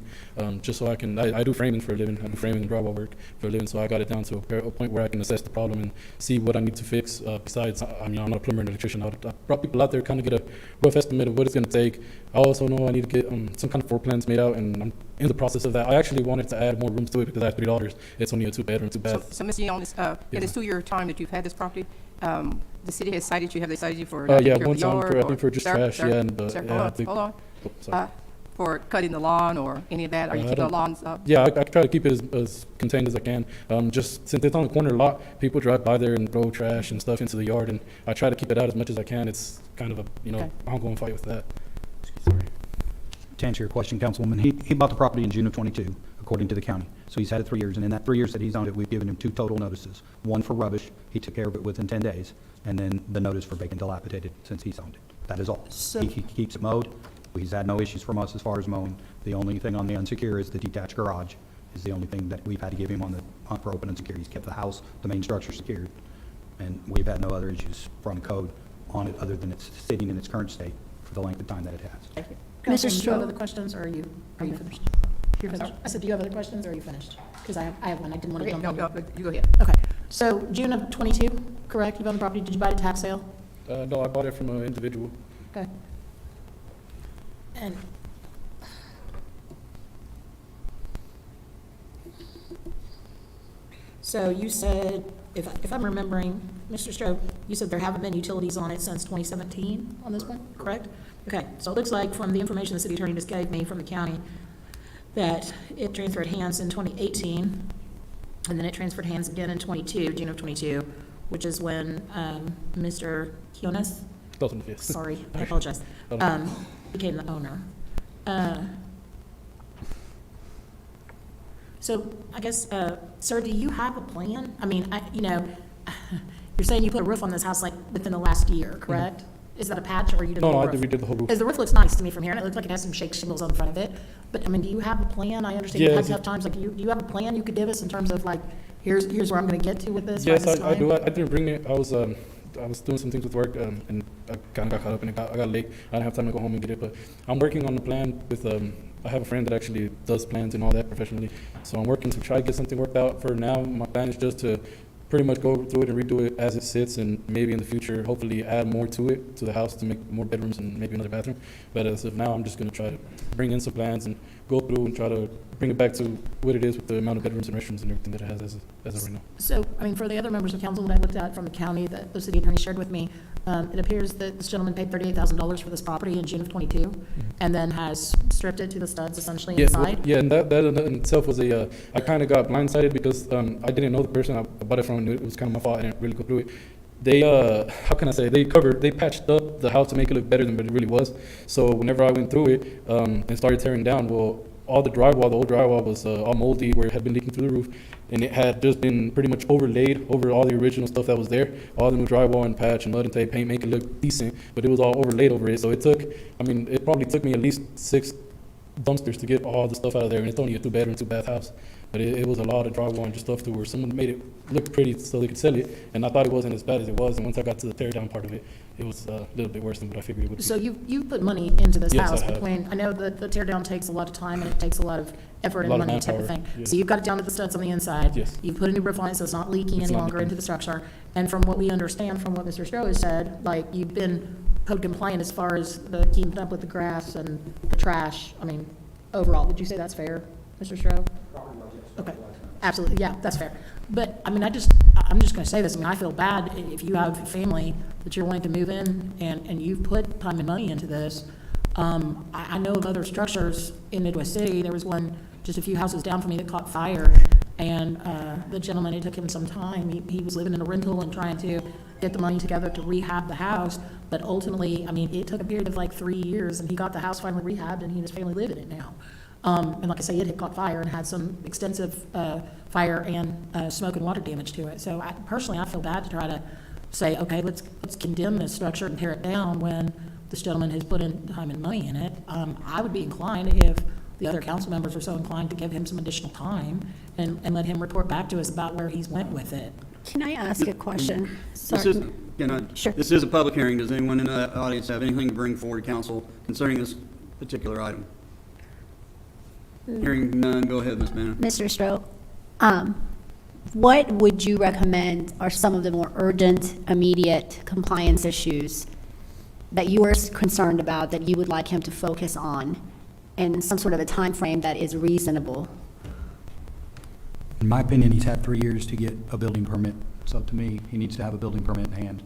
just so I can. I do framing for a living. I do framing and drywall work for a living, so I got it down to a point where I can assess the problem and see what I need to fix. Besides, I'm not a plumber and electrician. I brought people out there, kind of get a rough estimate of what it's going to take. I also know I need to get some kind of floor plans made out, and I'm in the process of that. I actually wanted to add more rooms to it because I have 3 daughters. It's only a 2-bedroom, 2-bath. So Mr. Dionis, in this 2-year time that you've had this property, the city has cited you, have they cited you for not taking Yeah, care of one the time yard? I think for just Sir, trash, sir, yeah, and sir, yeah, I think. hold on. Oh, sorry. For cutting the lawn or any of that? Are you I keeping the don't- lawns up? Yeah, I try to keep it as contained as I can. Just since it's on the corner lot, people drive by there and throw trash and stuff into the yard, and I try to keep it out as much as I can. It's kind of a Okay. ongoing fight with that. Sorry. To answer your question, Councilwoman, he bought the property in June of 22, according to the county. So he's had it 3 years, and in that 3 years that he's owned it, we've given him 2 total notices. One for rubbish, he took care of it within 10 days, and then the notice for vacant dilapidated since he's owned it. That is all. He keeps it mowed. He's had no issues from us as far as mowing. The only thing on the unsecure is the detached garage is the only thing that we've had to give him for open and secure. He's kept the house, the main structure secured. And we've had no other issues from code on it, other than it's sitting in its current state for the length of time that it has. Thank you. Mr. Councilman, do you have Stroh. other questions, or are you finished? You're finished. I said, do you have other questions, or are you finished? Because I have one, I didn't want to Okay, jump no, on you. no, you go ahead. Okay, so June of '22, correct? You own the property, did you buy it at tax sale? No, I bought it from an individual. Okay. And so you said, if I'm remembering, Mr. Stroh, you said there haven't been utilities on it since 2017 on this one, correct? Okay, so it looks like from the information the city attorney just gave me from the county, that it transferred hands in 2018, and then it transferred hands again in June of '22, which is when Mr. Kionis, Yes. sorry, I apologize, became the owner. So I guess, sir, do you have a plan? I mean, you're saying you put a roof on this house like within the last year, correct? Is that a patch, or you did the No, whole no, I roof? did redid the whole roof. Because the roof looks nice to me from here, and it looks like it has some shake shingles on the front of it. But, I mean, do you have a plan? I understand you Yes. have tough times, like, do you have a plan you could give us in terms of like, here's where I'm gonna get to with this by Yes, this I do. time? I didn't bring it. I was doing some things with work, and I kind of got caught up, and I got late. I didn't have time to go home and get it, but I'm working on the plan with, I have a friend that actually does plans and all that professionally. So I'm working to try to get something worked out. For now, my plan is just to pretty much go through it and redo it as it sits, and maybe in the future, hopefully add more to it, to the house, to make more bedrooms and maybe another bathroom. But as of now, I'm just gonna try to bring in some plans and go through and try to bring it back to what it is with the amount of bedrooms and restrooms and everything that it has as of right now. So, I mean, for the other members of council that I looked at from the county that the city attorney shared with me, it appears that this gentleman paid $38,000 for this property in June of '22, and then has stripped it to the studs essentially Yeah, inside. yeah, and that in itself was I kind of got blindsided because I didn't know the person I bought it from, and it was kind of my fault. I didn't really go through it. They, how can I say, they patched up the house to make it look better than what it really was. So whenever I went through it and started tearing down, well, all the drywall, the old drywall was all moldy where it had been leaking through the roof, and it had just been pretty much overlaid over all the original stuff that was there, all the new drywall and patch and mud and tape paint, make it look decent, but it was all overlaid over it. So it probably took me at least 6 dumpsters to get all the stuff out of there, and it's only a 2-bedroom, 2-bath house. But it was a lot of drywall and just stuff to where someone made it look pretty so they could sell it, and I thought it wasn't as bad as it was, and once I got to the tear down part of it, it was a little bit worse than what I figured it would be. So you've put money into this Yes, I house have. between, I know that the tear down takes a lot of time and it takes a lot of effort and A lot of money type of manpower, thing. yes. So you've got it down to the studs on the inside. Yes. You've put a new roof on it, so it's not leaking It's any not longer leaking. into the structure. And from what we understand, from what Mr. Stroh has said, like, you've been code compliant as far as the keeping up with the grass and the trash. I mean, overall, would you say that's fair, Mr. Stroh? Okay, absolutely, yeah, that's fair. But, I mean, I'm just gonna say this, I mean, I feel bad if you have a family that you're wanting to move in and you've put time and money into this. I know of other structures in Midwest City. There was one just a few houses down from me that caught fire, and the gentleman, it took him some time. He was living in a rental and trying to get the money together to rehab the house, but ultimately, I mean, it took a period of like 3 years, and he got the house finally rehabbed, and he and his family live in it now. And like I say, it had caught fire and had some extensive fire and smoke and water damage to it. So personally, I feel bad to try to say, okay, let's condemn this structure and tear it down when this gentleman has put in time and money in it. I would be inclined, if the other council members are so inclined, to give him some additional time and let him report back to us about where he's went with it. Can I ask a question? This is, Sure. this is a public hearing. Does anyone in the audience have anything to bring forward to council concerning this particular item? Hearing none, go ahead, Ms. Bannon. Mr. Stroh, what would you recommend are some of the more urgent, immediate compliance issues that you are concerned about, that you would like him to focus on, and some sort of a time frame that is reasonable? In my opinion, he's had 3 years to get a building permit. So to me, he needs to have a building permit in hand,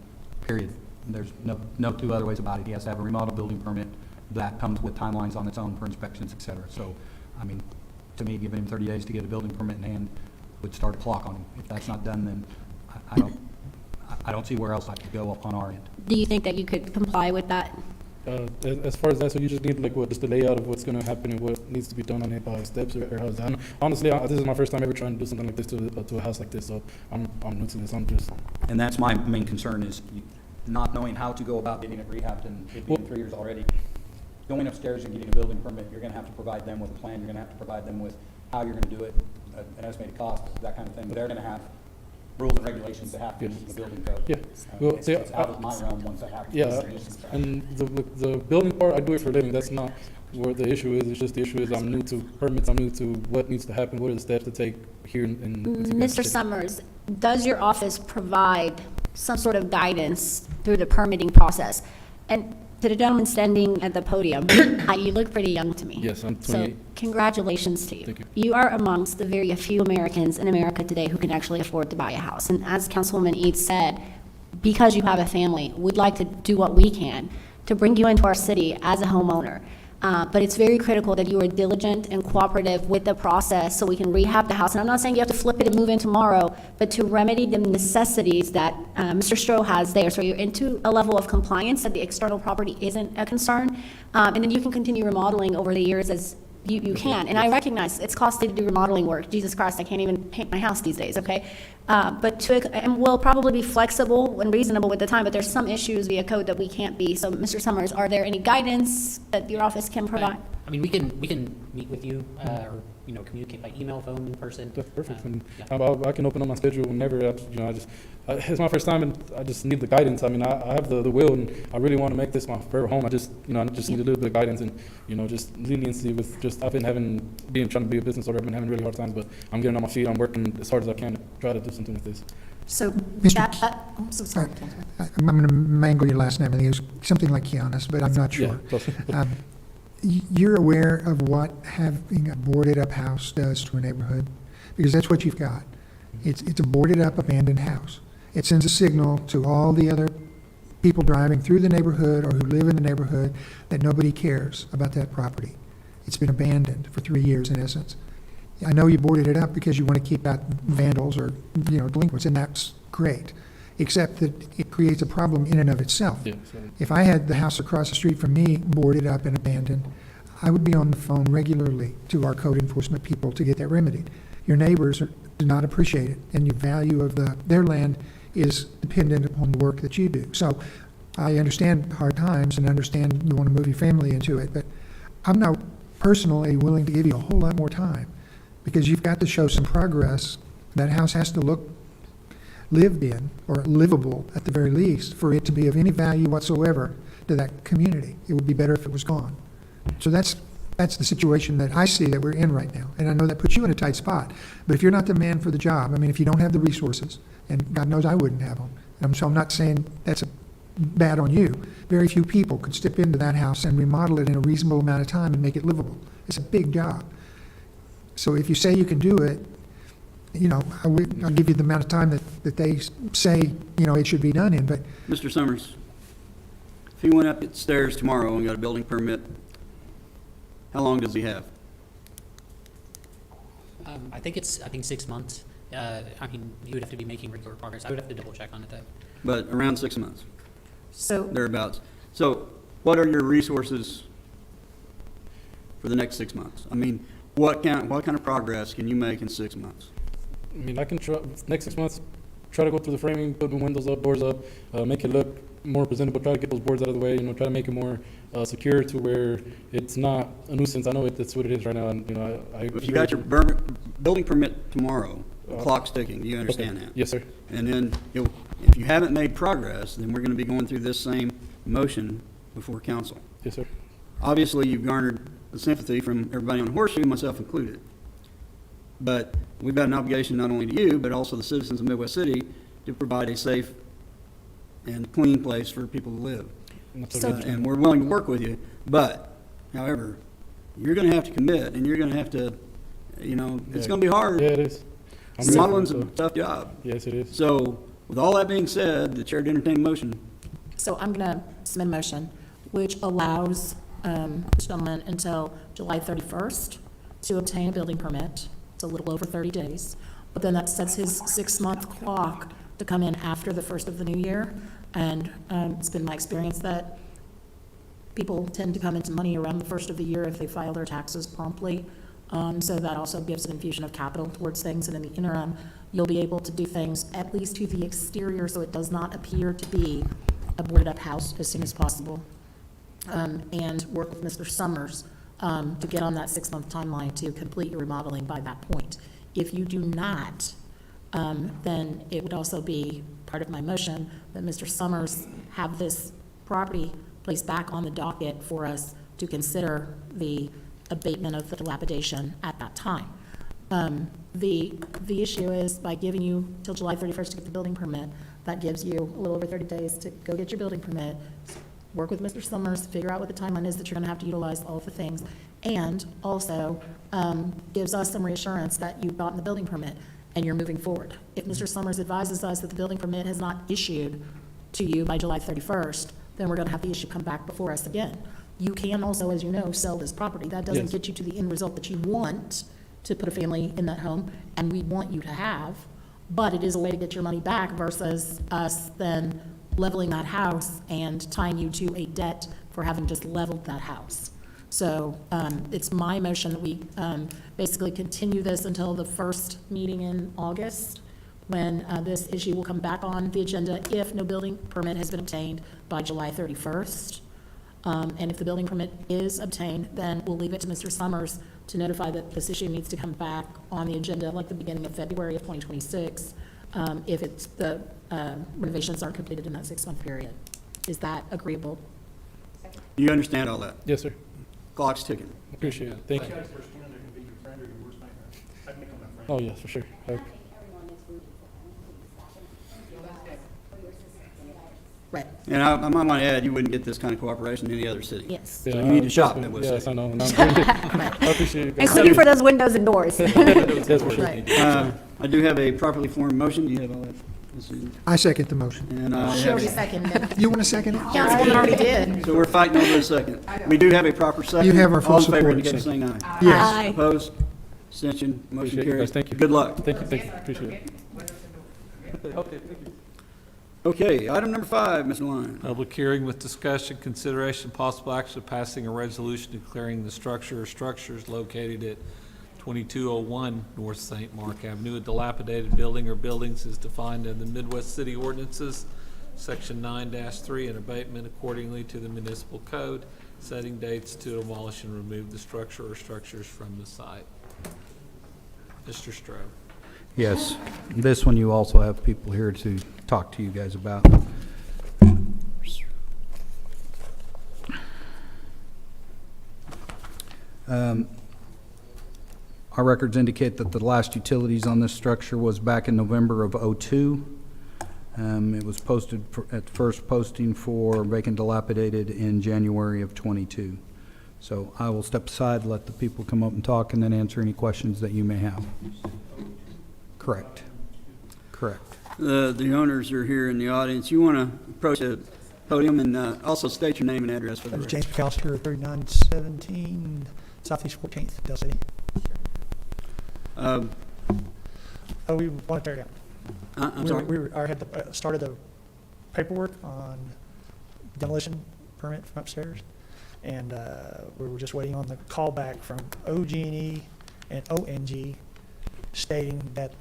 period. There's no two other ways about it. He has to have a remodel building permit. That comes with timelines on its own for inspections, et cetera. So, I mean, to me, giving him 30 days to get a building permit in hand would start a clock on him. If that's not done, then I don't see where else I could go up on our end. Do you think that you could comply with that? As far as that, so you just need just the layout of what's gonna happen and what needs to be done on it by steps or how's that? Honestly, this is my first time ever trying to do something like this to a house like this, so I'm new to this. I'm just. And that's my main concern, is not knowing how to go about getting it rehabbed, and it being 3 years already. Going upstairs and getting a building permit, you're gonna have to provide them with a plan, you're gonna have to provide them with how you're gonna do it, an estimated cost, that kind of thing. They're gonna have rules and regulations that have to be in the building code. Yeah. Well, It's see, out of my realm once I have. Yeah, and the building part, I do it for a living. That's not where the issue is. It's just the issue is I'm new to permits. I'm new to what needs to happen. What are the steps to take here in Mr. Summers, does your office provide some sort of guidance through the permitting process? And to the gentleman standing at the podium, you look pretty young to me. Yes, I'm So 28. congratulations to you. Thank you. You are amongst the very few Americans in America today who can actually afford to buy a house. And as Councilwoman Eads said, because you have a family, we'd like to do what we can to bring you into our city as a homeowner. But it's very critical that you are diligent and cooperative with the process so we can rehab the house. And I'm not saying you have to flip it and move in tomorrow, but to remedy the necessities that Mr. Stroh has there. So you're into a level of compliance that the external property isn't a concern. And then you can continue remodeling over the years as you can. And I recognize it's costly to do remodeling work. Jesus Christ, I can't even paint my house these days, okay? And we'll probably be flexible and reasonable with the time, but there's some issues via code that we can't be. So, Mr. Summers, are there any guidance that your office can provide? I mean, we can meet with you, or, communicate by email, phone, in person. That's perfect. And Yeah. I can open up my schedule whenever. It's my first time, and I just need the guidance. I mean, I have the will, and I really want to make this my forever home. I just need a little bit of guidance and just leniency with just. I've been trying to be a business owner. I've been having really hard times, but I'm getting on my feet. I'm working as hard as I can to try to do something with this. So, Mr. I'm so sorry, Councilman. I'm going to mangle your last name. I think it was something like Kianis, but I'm not sure. Yeah. You're aware of what having a boarded-up house does to a neighborhood? Because that's what you've got. It's a boarded-up, abandoned house. It sends a signal to all the other people driving through the neighborhood or who live in the neighborhood that nobody cares about that property. It's been abandoned for 3 years, in essence. I know you boarded it up because you want to keep out vandals or, delinquents, and that's great, except that it creates a problem in and of itself. Yeah, so- If I had the house across the street from me boarded up and abandoned, I would be on the phone regularly to our code enforcement people to get that remedied. Your neighbors do not appreciate it, and your value of their land is dependent upon the work that you do. So I understand hard times and understand you want to move your family into it, but I'm not personally willing to give you a whole lot more time because you've got to show some progress. That house has to look lived in or livable at the very least for it to be of any value whatsoever to that community. It would be better if it was gone. So that's the situation that I see that we're in right now. And I know that puts you in a tight spot. But if you're not the man for the job, I mean, if you don't have the resources, and God knows I wouldn't have them, so I'm not saying that's bad on you. Very few people could step into that house and remodel it in a reasonable amount of time and make it livable. It's a big job. So if you say you can do it, I'll give you the amount of time that they say, it should be done in, but Mr. Summers, if he went up the stairs tomorrow and got a building permit, how long does he have? I think 6 months. You would have to be making regular progress. I would have to double check on it though. But around 6 months, So, thereabouts. So what are your resources for the next 6 months? I mean, what kind of progress can you make in 6 months? I mean, I can try, next 6 months, try to go through the framing, put the windows up, doors up, make it look more presentable, try to get those boards out of the way, try to make it more secure to where it's not a nuisance. I know that's what it is right now, and, If you got your building permit tomorrow, the clock's ticking, do you understand that? Yes, sir. And then, if you haven't made progress, then we're going to be going through this same motion before council. Yes, sir. Obviously, you've garnered the sympathy from everybody on Horseshoe, myself included. But we've got an obligation not only to you, but also the citizens of Midwest City to provide a safe and clean place for people to live. And we're willing to work with you, but, however, you're going to have to commit, and you're going to have to, it's going to be hard. Yeah, it is. Remodeling's a tough job. Yes, it is. So, with all that being said, the chair to entertain a motion. so I'm going to submit a motion which allows this gentleman until July 31st to obtain a building permit. It's a little over 30 days. But then that sets his 6-month clock to come in after the first of the new year. And it's been my experience that people tend to come into money around the first of the year if they file their taxes promptly. So that also gives an infusion of capital towards things. And in the interim, you'll be able to do things at least to the exterior so it does not appear to be a boarded-up house as soon as possible. And work with Mr. Summers to get on that 6-month timeline to complete your remodeling by that point. If you do not then it would also be part of my motion that Mr. Summers have this property placed back on the docket for us to consider the abatement of the dilapidation at that time. The issue is by giving you till July 31st to get the building permit, that gives you a little over 30 days to go get your building permit, work with Mr. Summers, figure out what the timeline is that you're going to have to utilize all of the things, and also gives us some reassurance that you've gotten the building permit and you're moving forward. If Mr. Summers advises us that the building permit has not issued to you by July 31st, then we're going to have the issue come back before us again. You can also, as you know, sell this property. That doesn't Yes. get you to the end result that you want to put a family in that home, and we want you to have, but it is a way to get your money back versus us then leveling that house and tying you to a debt for having just leveled that house. So it's my motion that we basically continue this until the first meeting in August, when this issue will come back on the agenda if no building permit has been obtained by July 31st. And if the building permit is obtained, then we'll leave it to Mr. Summers to notify that this issue needs to come back on the agenda like the beginning of February of 2026, if it's the renovations aren't completed in that 6-month period. Is that agreeable? Do you understand all that? Yes, sir. Clock's ticking. Appreciate it. Thank you. Oh, yes, for sure. Right. And I might want to add, you wouldn't get this kind of cooperation in any other city. Yes. So you need to shop in Midwest Yes, City. I know. And I appreciate it. Including for those windows and doors. Yes, for sure. Right. I do have a properly formed motion. Do you have all that? I second the motion. And She already seconded it. You want to second it? Councilwoman already did. so we're fighting over a second. We do have a proper second. You have our full All in favor, support. indicate by saying aye. Yes. Aye. Opposed? Abstention? Motion Appreciate you carries. guys. Thank you. Good luck. Thank you. Appreciate it. Okay, item number 5, Mr. Lyon. Public hearing with discussion, consideration, possible action of passing a resolution declaring the structure or structures located at 2201 North St. Mark Avenue a dilapidated building or buildings as defined in the Midwest City Ordinances, Section 9-3, and abatement accordingly to the municipal code, setting dates to demolish and remove the structure or structures from the site. Mr. Stroh. Yes, this one you also have people here to talk to you guys about. Our records indicate that the last utilities on this structure was back in November of '02. It was posted at first posting for vacant dilapidated in January of '22. So I will step aside, let the people come up and talk, and then answer any questions that you may have. Correct. Correct. The owners are here in the audience. You want to approach the podium and also state your name and address for the record. James McAllister, 3917 Southeast 14th, Del City. We want to tear it down. I'm sorry? I had started the paperwork on demolition permit from upstairs, and we were just waiting on the call back from OG&E and ONG stating that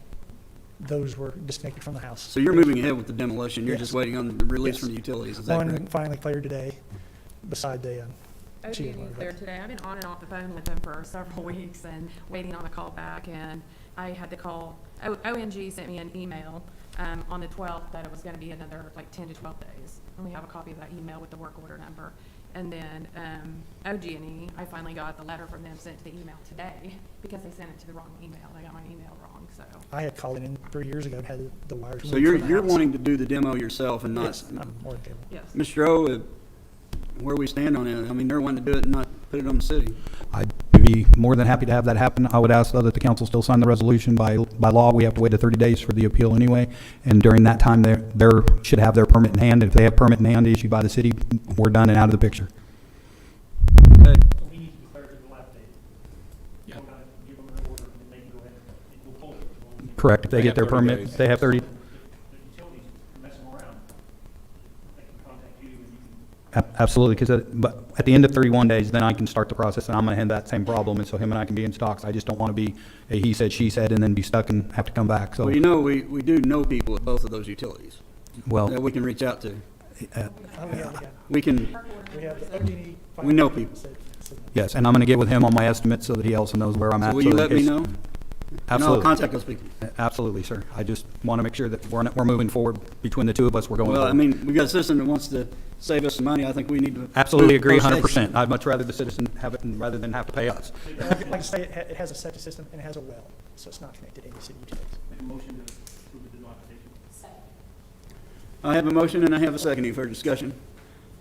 those were disconnected from the house. So you're moving ahead with the demolition. You're Yes. just waiting on the release Yes. from the utilities. Is that One correct? finally cleared today, beside the OG&E cleared today. I've been on and off the phone with them for several weeks and waiting on a call back, and I had to call, ONG sent me an email on the 12th that it was gonna be another like 10 to 12 days. And we have a copy of that email with the work order number. And then OG&E, I finally got the letter from them sent to the email today because they sent it to the wrong email. They got my email wrong, so. I had called in 3 years ago and had the wires So removed you're from the house. wanting to do the demo yourself and not, Yes, I'm more than capable. Yes. Mr. O, where we stand on it? I mean, they're wanting to do it and not put it on the city. I'd be more than happy to have that happen. I would ask, though, that the council still sign the resolution. By law, we have to wait 30 days for the appeal anyway, and during that time, they should have their permit in hand. If they have permit in hand issued by the city, we're done and out of the picture. Okay. We need to declare it dilapidated. You don't gotta give them an order and they can go ahead and we'll pull it. Correct. If they They get have their 30 permit, days. they have 30. The utilities mess them around. They can contact you and you can. Absolutely, because but at the end of 31 days, then I can start the process, and I'm going to have that same problem, and so him and I can be in stocks. I just don't want to be a he said, she said, and then be stuck and have to come back. So, Well, you know, we do know people at both of those utilities well, that we can reach out to. Yeah. We can, We have the OG&E. We know people. said- yes, and I'm going to get with him on my estimate so that he also knows where I'm so at. will you in let me case- know? Absolutely. Contact those people. Absolutely, sir. I just want to make sure that we're moving forward between the two of us. We're going Well, I forward. mean, we've got a citizen that wants to save us some money. I think we need to. Absolutely move agree post haste. 100%. I'd much rather the citizen have it rather than have to pay us. Like I say, it has a septic system and it has a well, so it's not connected to any city utilities. I have a motion and I have a second. Any further discussion?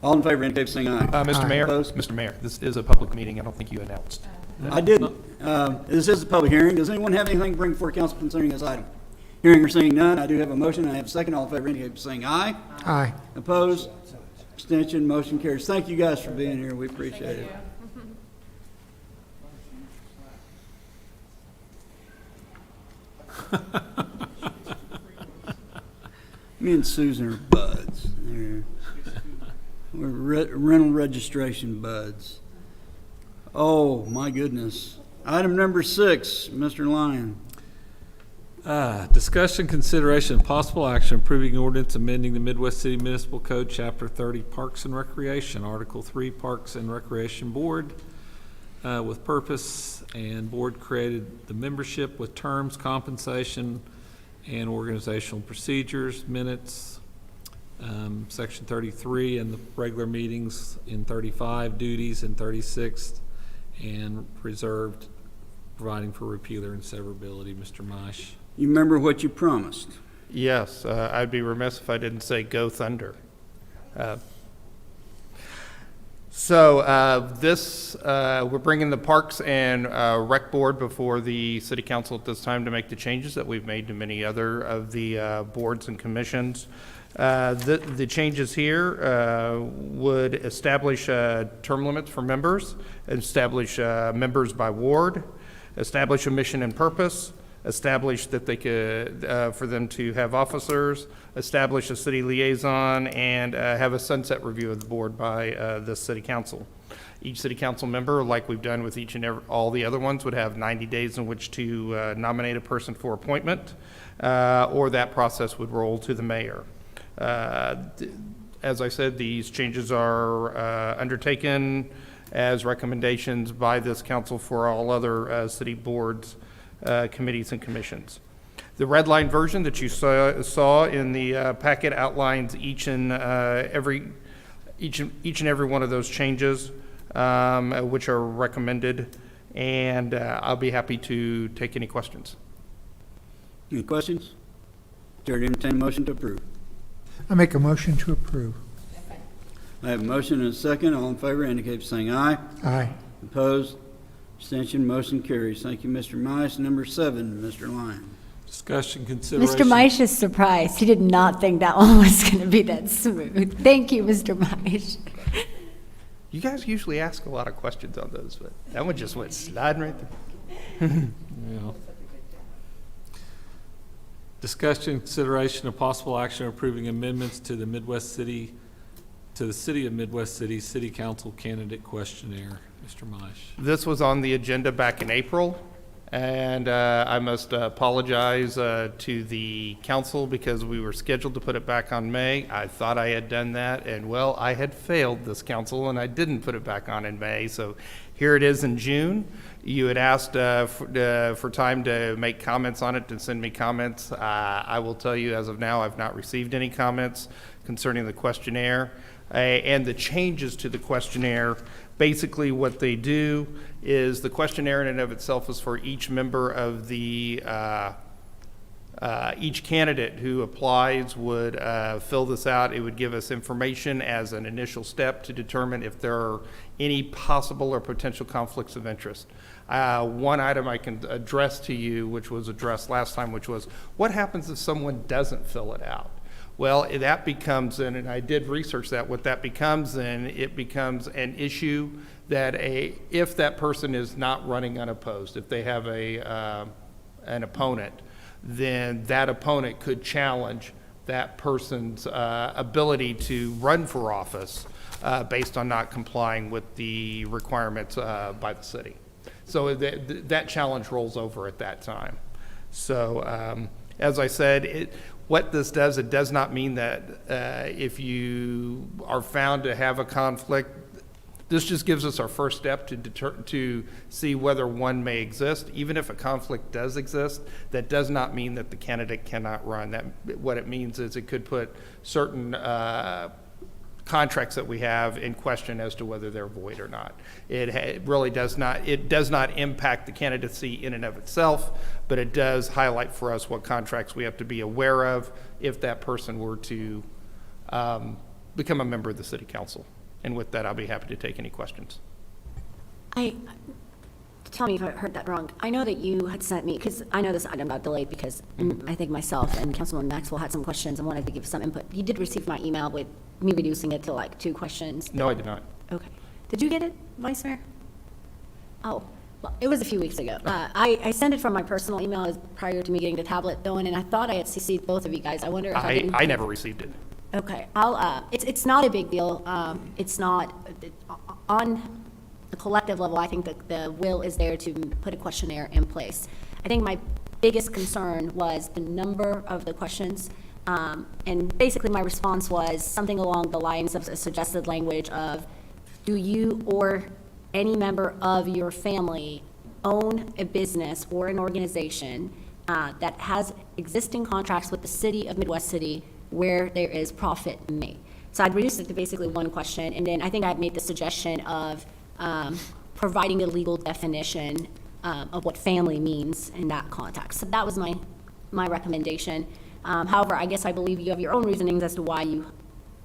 All in favor, indicate by saying aye. Mr. Mayor, Opposed? Mr. Mayor, this is a public meeting. I don't think you announced. I didn't. This is a public hearing. Does anyone have anything to bring before council concerning this item? Hearing or seeing none, I do have a motion. I have a second. All in favor, indicate by saying aye. Aye. Opposed? Abstention? Motion carries. Thank you guys for being here. We appreciate it. Me and Susan are buds. We're rental registration buds. Oh, my goodness. Item number 6, Mr. Lyon. Discussion, consideration, and possible action approving ordinance amending the Midwest City Municipal Code, Chapter 30, Parks and Recreation, Article 3, Parks and Recreation Board, with purpose, and board created the membership with terms, compensation, and organizational procedures, minutes, Section 33, and the regular meetings in 35, duties in 36, and reserved, providing for repealer and severability. Mr. Maish. You remember what you promised? Yes, I'd be remiss if I didn't say go Thunder. We're bringing the Parks and Rec Board before the City Council at this time to make the changes that we've made to many other of the boards and commissions. The changes here would establish term limits for members, establish members by ward, establish a mission and purpose, establish that they could, for them to have officers, establish a city liaison, and have a sunset review of the board by the city council. Each city council member, like we've done with each and all the other ones, would have 90 days in which to nominate a person for appointment, or that process would roll to the mayor. As I said, these changes are undertaken as recommendations by this council for all other city boards, committees, and commissions. The red line version that you saw in the packet outlines each and every one of those changes, which are recommended, and I'll be happy to take any questions. Any questions? Chair to entertain a motion to approve. I make a motion to approve. I have a motion and a second. All in favor indicate by saying aye. Aye. Opposed? Abstention? Motion carries. Thank you, Mr. Mice. Number 7, Mr. Lyon. Discussion, consideration. Mr. Maish is surprised. He did not think that one was going to be that smooth. Thank you, Mr. Maish. You guys usually ask a lot of questions on those, but that one just went sliding right through. Yeah. Discussion, consideration, of possible action approving amendments to the City of Midwest City City Council candidate questionnaire. Mr. Maish. This was on the agenda back in April, and I must apologize to the council because we were scheduled to put it back on May. I thought I had done that, and well, I had failed this council, and I didn't put it back on in May. So here it is in June. You had asked for time to make comments on it, to send me comments. I will tell you, as of now, I've not received any comments concerning the questionnaire. And the changes to the questionnaire, basically what they do is the questionnaire in and of itself is for each member of the, each candidate who applies would fill this out. It would give us information as an initial step to determine if there are any possible or potential conflicts of interest. One item I can address to you, which was addressed last time, which was what happens if someone doesn't fill it out? Well, that becomes, and I did research that, what that becomes then, it becomes an issue that if that person is not running unopposed, if they have an opponent, then that opponent could challenge that person's ability to run for office based on not complying with the requirements by the city. So that challenge rolls over at that time. So as I said, what this does, it does not mean that if you are found to have a conflict, This just gives us our first step to see whether one may exist. Even if a conflict does exist, that does not mean that the candidate cannot run. What it means is it could put certain contracts that we have in question as to whether they're void or not. It really does not impact the candidacy in and of itself, but it does highlight for us what contracts we have to be aware of if that person were to become a member of the city council. And with that, I'll be happy to take any questions. Tell me if I heard that wrong. I know that you had sent me, because I know this item got delayed because I think myself and Councilman Maxwell had some questions and wanted to give some input. You did receive my email with me reducing it to like 2 questions. No, I did not. Okay. Did you get it, Vice Mayor? Oh, well, it was a few weeks ago. I sent it from my personal email prior to me getting the tablet going, and I thought I had CC'd both of you guys. I wonder if I didn't. I never received it. Okay, it's not a big deal. It's not, on the collective level, I think that the will is there to put a questionnaire in place. I think my biggest concern was the number of the questions. And basically my response was something along the lines of a suggested language of, do you or any member of your family own a business or an organization that has existing contracts with the city of Midwest City where there is profit made? So I'd reduced it to basically one question, and then I think I'd made the suggestion of providing a legal definition of what family means in that context. So that was my recommendation. However, I guess I believe you have your own reasonings as to why you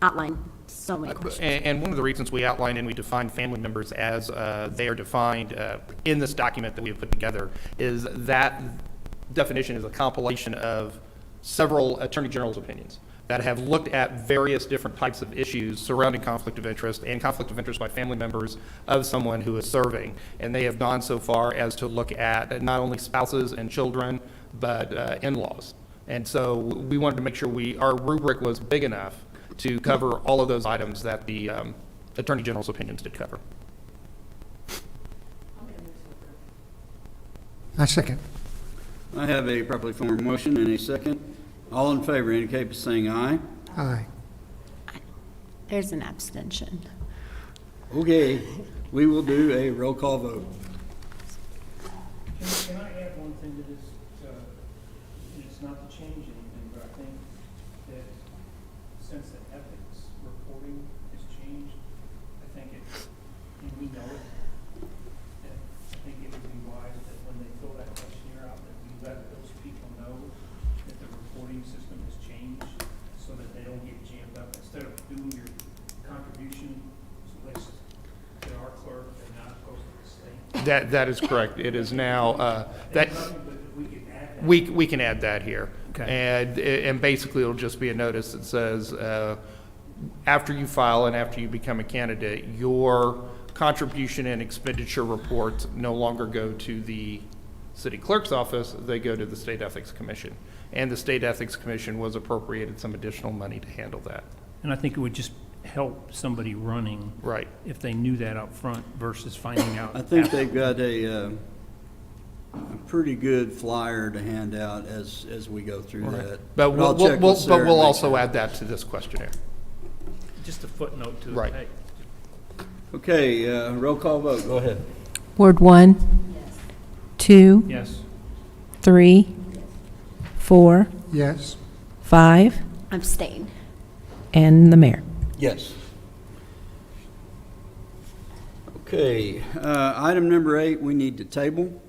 outline so many questions. And one of the reasons we outline and we define family members as they are defined in this document that we have put together is that definition is a compilation of several Attorney General's opinions that have looked at various different types of issues surrounding conflict of interest and conflict of interest by family members of someone who is serving. And they have gone so far as to look at not only spouses and children, but in-laws. And so we wanted to make sure our rubric was big enough to cover all of those items that the Attorney General's opinions did cover. I second. I have a properly formed motion and a second. All in favor indicate by saying aye. Aye. There's an abstention. Okay, we will do a roll call vote. Can I add one thing to this? It's not to change anything, but I think that since the ethics reporting has changed, I think and we know it, that I think it would be wise that when they fill that questionnaire out, that we let those people know that the reporting system has changed so that they don't get jammed up. Instead of doing your contribution list to our clerk and not post it to the state. That is correct. It is now, we can add that here. Okay. And basically it'll just be a notice that says, after you file and after you become a candidate, your contribution and expenditure reports no longer go to the city clerk's office, they go to the State Ethics Commission. And the State Ethics Commission was appropriated some additional money to handle that. And I think it would just help somebody running. Right. If they knew that up front versus finding out. I think they've got a pretty good flyer to hand out as we go through that. But I'll check with Sarah and we'll make also sure. add that to this questionnaire. Just a footnote to it. Right. Hey, Okay, roll call vote, go ahead. Ward 1, 2, Yes. 3, 4, Yes. 5, Abstain. and the mayor. Yes. Okay, item number 8, we need to table.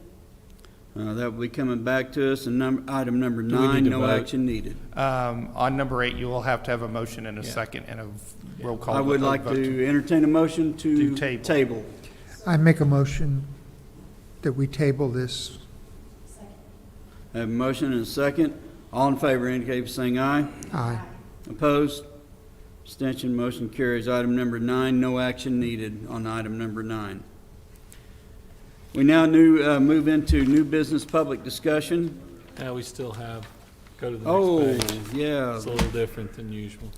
That will be coming back to us, and item number Do we 9, need to no vote? action needed. On number 8, you will have to have a motion and a second and a roll call. I would vote like to entertain a motion to table. table. I make a motion that we table this. I have a motion and a second. All in favor indicate by saying aye. Aye. Opposed? Abstention, motion carries. Item number 9, no action needed on item number 9. We now move into new business public discussion. Yeah, we still have, go to the Oh, next page. yeah, It's a little different than usual.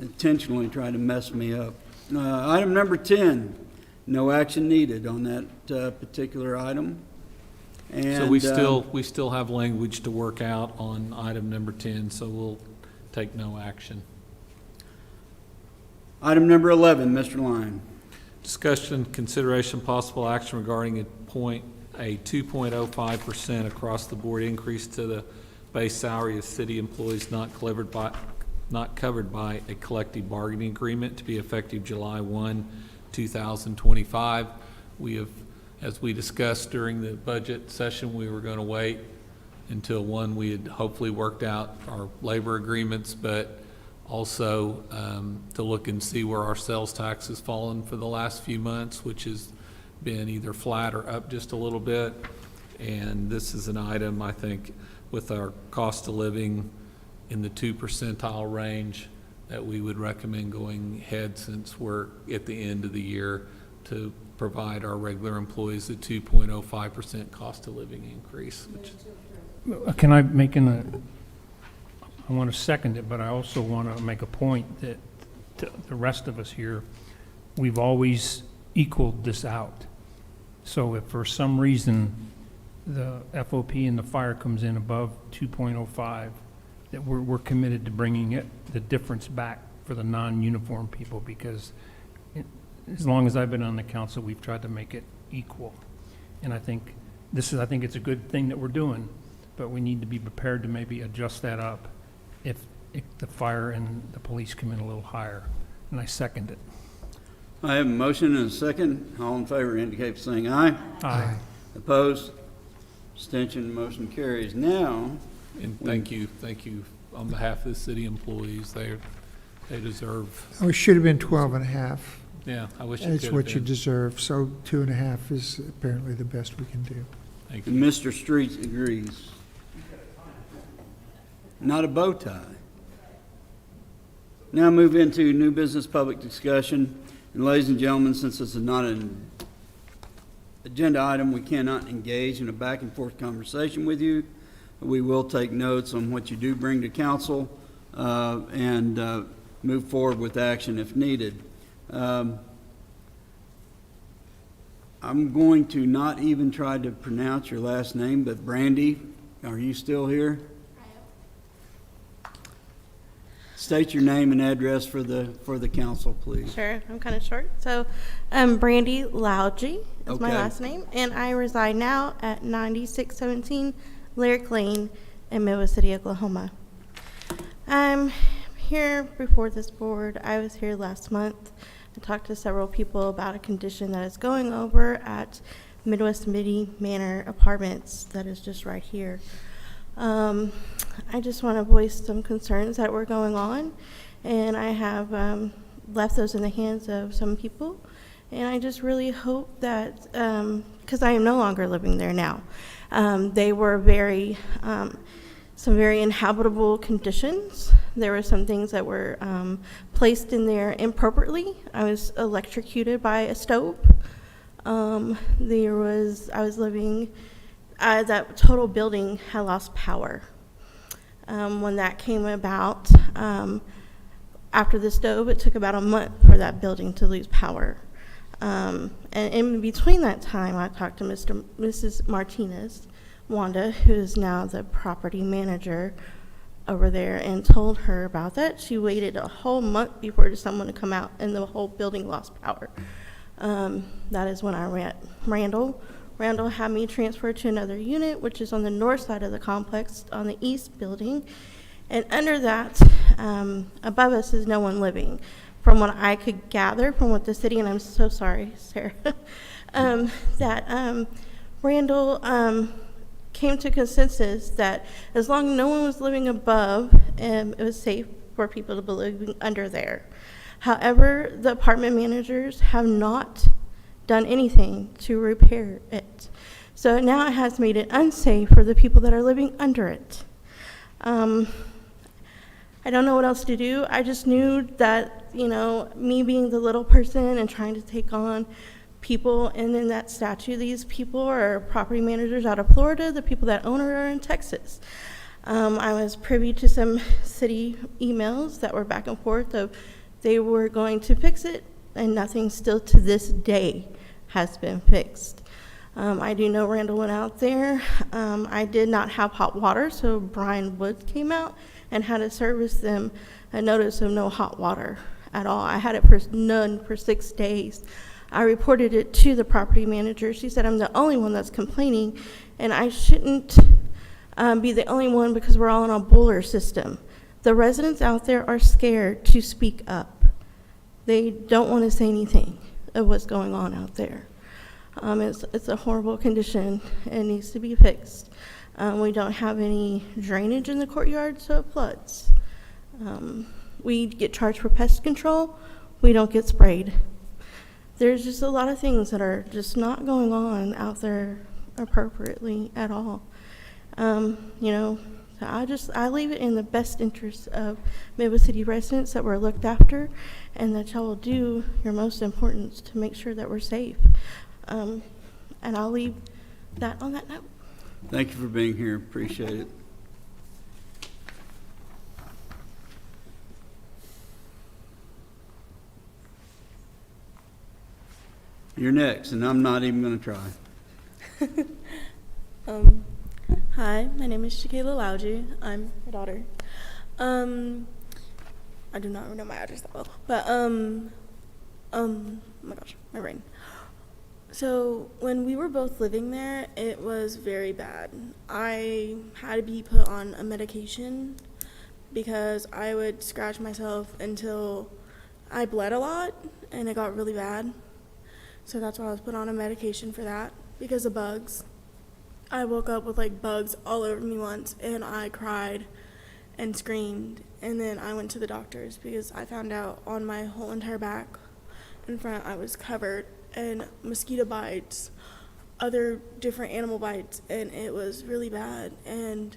intentionally trying to mess me up. Item number 10, no action needed on that particular item. So we And, we still have language to work out on item number 10, so we'll take no action. Item number 11, Mr. Lyon. Discussion, consideration, possible action regarding a 2.05% across-the-board increase to the base salary of city employees not covered by a collective bargaining agreement to be effective July 1, 2025. We have, as we discussed during the budget session, we were going to wait until we had hopefully worked out our labor agreements, but also to look and see where our sales tax has fallen for the last few months, which has been either flat or up just a little bit. And this is an item, I think, with our cost of living in the 2 percentile range, that we would recommend going ahead, since we're at the end of the year, to provide our regular employees a 2.05% cost of living increase. Can I make I want to second it, but I also want to make a point that to the rest of us here, we've always equaled this out. So if for some reason the FOP and the fire comes in above 2.05, that we're committed to bringing the difference back for the non-uniform people, because as long as I've been on the council, we've tried to make it equal. And I think it's a good thing that we're doing, but we need to be prepared to maybe adjust that up if the fire and the police come in a little higher. And I second it. I have a motion and a second. All in favor indicate by saying aye. Aye. Opposed? Abstention, motion carries. Now, And thank you on behalf of the city employees. They deserve, Oh, it should have been 12 and a half. yeah, I wish it could That's have what you been. deserve, so 2.5 is apparently the best we can do. Thank and you. Mr. Streets agrees. Not a bow tie. Now move into new business public discussion. And ladies and gentlemen, since this is not an agenda item, we cannot engage in a back and forth conversation with you. We will take notes on what you do bring to council and move forward with action if needed. I'm going to not even try to pronounce your last name, but Brandy, are you still here? State your name and address for the council, please. Sure, I'm kind of short. So, Brandy Loudgy is my Okay. last name, and I reside now at 9617 Lyric Lane in Midwest City, Oklahoma. I'm here before this board. I was here last month and talked to several people about a condition that is going over at Midwest Midi Manor Apartments that is just right here. I just want to voice some concerns that were going on, and I have left those in the hands of some people, and I just really hope that, because I am no longer living there now, they were some very inhabitable conditions. There were some things that were placed in there improperly. I was electrocuted by a stove. I was living, that total building had lost power. When that came about, after the stove, it took about a month for that building to lose power. And in between that time, I talked to Mrs. Martinez, Wanda, who is now the property manager over there, and told her about that. She waited a whole month before someone to come out, and the whole building lost power. That is when I met Randall. Randall had me transferred to another unit, which is on the north side of the complex on the east building. And under that, above us is no one living. From what I could gather from what the city, and I'm so sorry, Sarah, that Randall came to consensus that as long as no one was living above, it was safe for people to be living under there. However, the apartment managers have not done anything to repair it. So now it has made it unsafe for the people that are living under it. I don't know what else to do. I just knew that, me being the little person and trying to take on people, and in that statue, these people are property managers out of Florida. The people that own it are in Texas. I was privy to some city emails that were back and forth of they were going to fix it, and nothing still to this day has been fixed. I do know Randall went out there. I did not have hot water, so Brian Woods came out and had to service them a notice of no hot water at all. I had it for none for 6 days. I reported it to the property manager. She said I'm the only one that's complaining, and I shouldn't be the only one because we're all on a boiler system. The residents out there are scared to speak up. They don't want to say anything of what's going on out there. It's a horrible condition. It needs to be fixed. We don't have any drainage in the courtyard, so it floods. We get charged for pest control. We don't get sprayed. There's just a lot of things that are just not going on out there appropriately at all. I leave it in the best interest of Midwest City residents that we're looked after, and that y'all will do your most important to make sure that we're safe. And I'll leave that on that note. Thank you for being here. Appreciate it. You're next, and I'm not even going to try. Hi, my name is Shakayla Lauji. I'm her daughter. I do not know my address that well, but oh my gosh, my brain. So when we were both living there, it was very bad. I had to be put on a medication because I would scratch myself until I bled a lot, and it got really bad. So that's why I was put on a medication for that, because of bugs. I woke up with like bugs all over me once, and I cried and screamed, and then I went to the doctors because I found out on my whole entire back in front I was covered in mosquito bites, other different animal bites, and it was really bad, and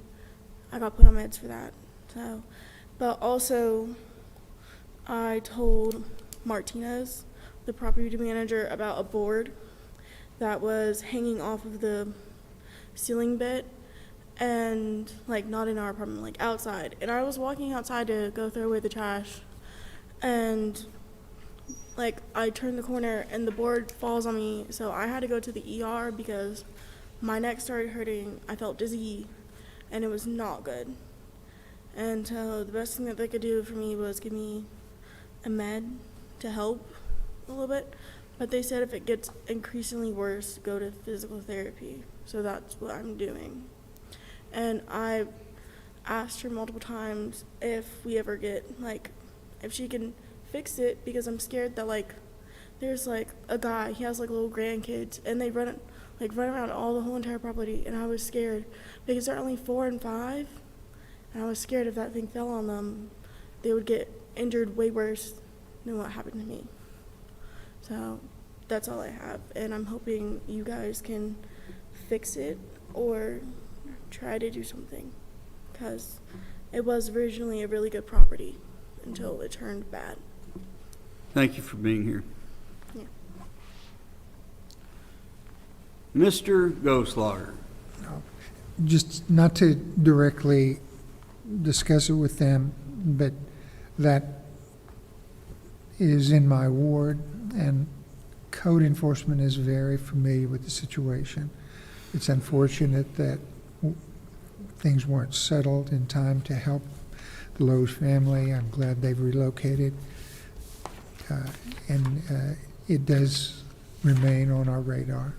I got put on meds for that. So, but also I told Martinez, the property manager, about a board that was hanging off of the ceiling bit, and like not in our apartment, like outside. And I was walking outside to go throw away the trash, and like I turned the corner and the board falls on me, so I had to go to the ER because my neck started hurting. I felt dizzy, and it was not good. And so the best thing that they could do for me was give me a med to help a little bit, but they said if it gets increasingly worse, go to physical therapy. So that's what I'm doing. And I asked her multiple times if we ever get, like, if she can fix it, because I'm scared that, like, there's, like, a guy, he has, like, little grandkids, and they run around all the whole entire property, and I was scared because they're only 4 and 5, and I was scared if that thing fell on them, they would get injured way worse than what happened to me. So that's all I have, and I'm hoping you guys can fix it or try to do something, because it was originally a really good property until it turned bad. Thank you for being here. Yeah. Mr. Ghostlogger. Just not to directly discuss it with them, but that is in my ward, and code enforcement is very familiar with the situation. It's unfortunate that things weren't settled in time to help the Lowe's family. I'm glad they've relocated. And it does remain on our radar.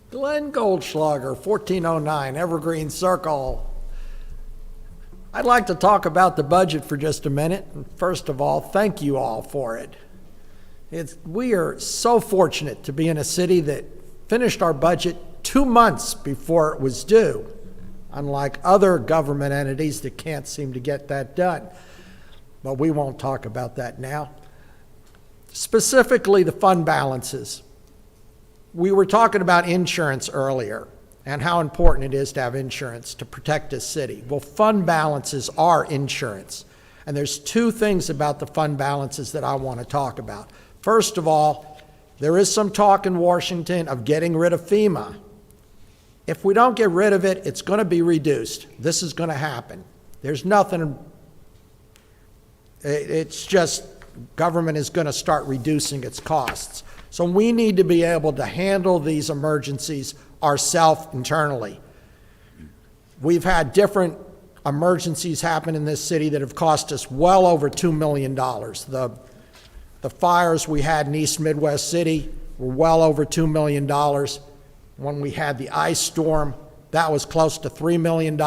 Glenn Goldschlager, 1409 Evergreen Circle. I'd like to talk about the budget for just a minute. First of all, thank you all for it. We are so fortunate to be in a city that finished our budget 2 months before it was due, unlike other government entities that can't seem to get that done. But we won't talk about that now. Specifically, the fund balances. We were talking about insurance earlier and how important it is to have insurance to protect a city. Well, fund balances are insurance. And there's 2 things about the fund balances that I want to talk about. First of all, there is some talk in Washington of getting rid of FEMA. If we don't get rid of it, it's going to be reduced. This is going to happen. There's nothing, it's just government is going to start reducing its costs. So we need to be able to handle these emergencies ourselves internally. We've had different emergencies happen in this city that have cost us well over $2 million. The fires we had in East Midwest City were well over $2 million. When we had the ice storm, that was close to $3 million.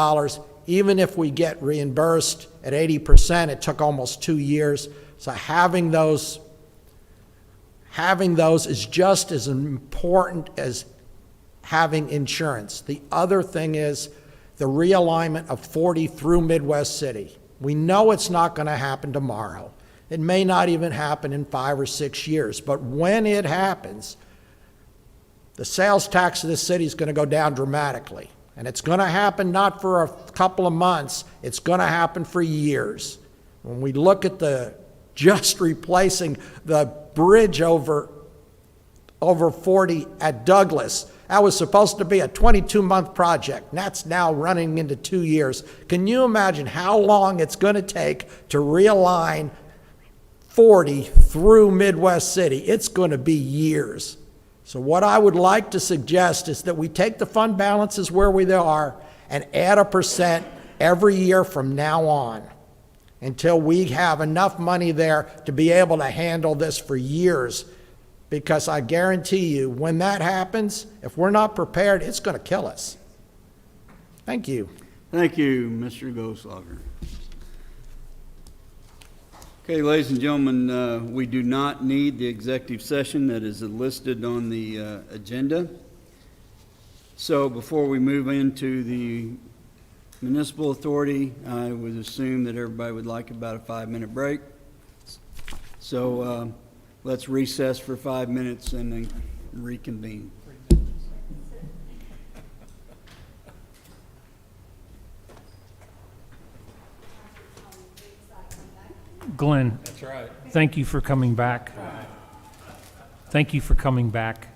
Even if we get reimbursed at 80%, it took almost 2 years. So having those is just as important as having insurance. The other thing is the realignment of 40 through Midwest City. We know it's not going to happen tomorrow. It may not even happen in 5 or 6 years, but when it happens, the sales tax of the city is going to go down dramatically. And it's going to happen not for a couple of months, it's going to happen for years. When we look at just replacing the bridge over 40 at Douglas, that was supposed to be a 22-month project, and that's now running into 2 years. Can you imagine how long it's going to take to realign 40 through Midwest City? It's going to be years. So what I would like to suggest is that we take the fund balances where they are and add 1% every year from now on until we have enough money there to be able to handle this for years. Because I guarantee you, when that happens, if we're not prepared, it's going to kill us. Thank you. Thank you, Mr. Goldschlager. Okay, ladies and gentlemen, we do not need the executive session that is listed on the agenda. So before we move into the municipal authority, I would assume that everybody would like about a 5-minute break. So let's recess for 5 minutes and then reconvene. Glenn. That's right. Thank you for coming back. Thank you for coming back.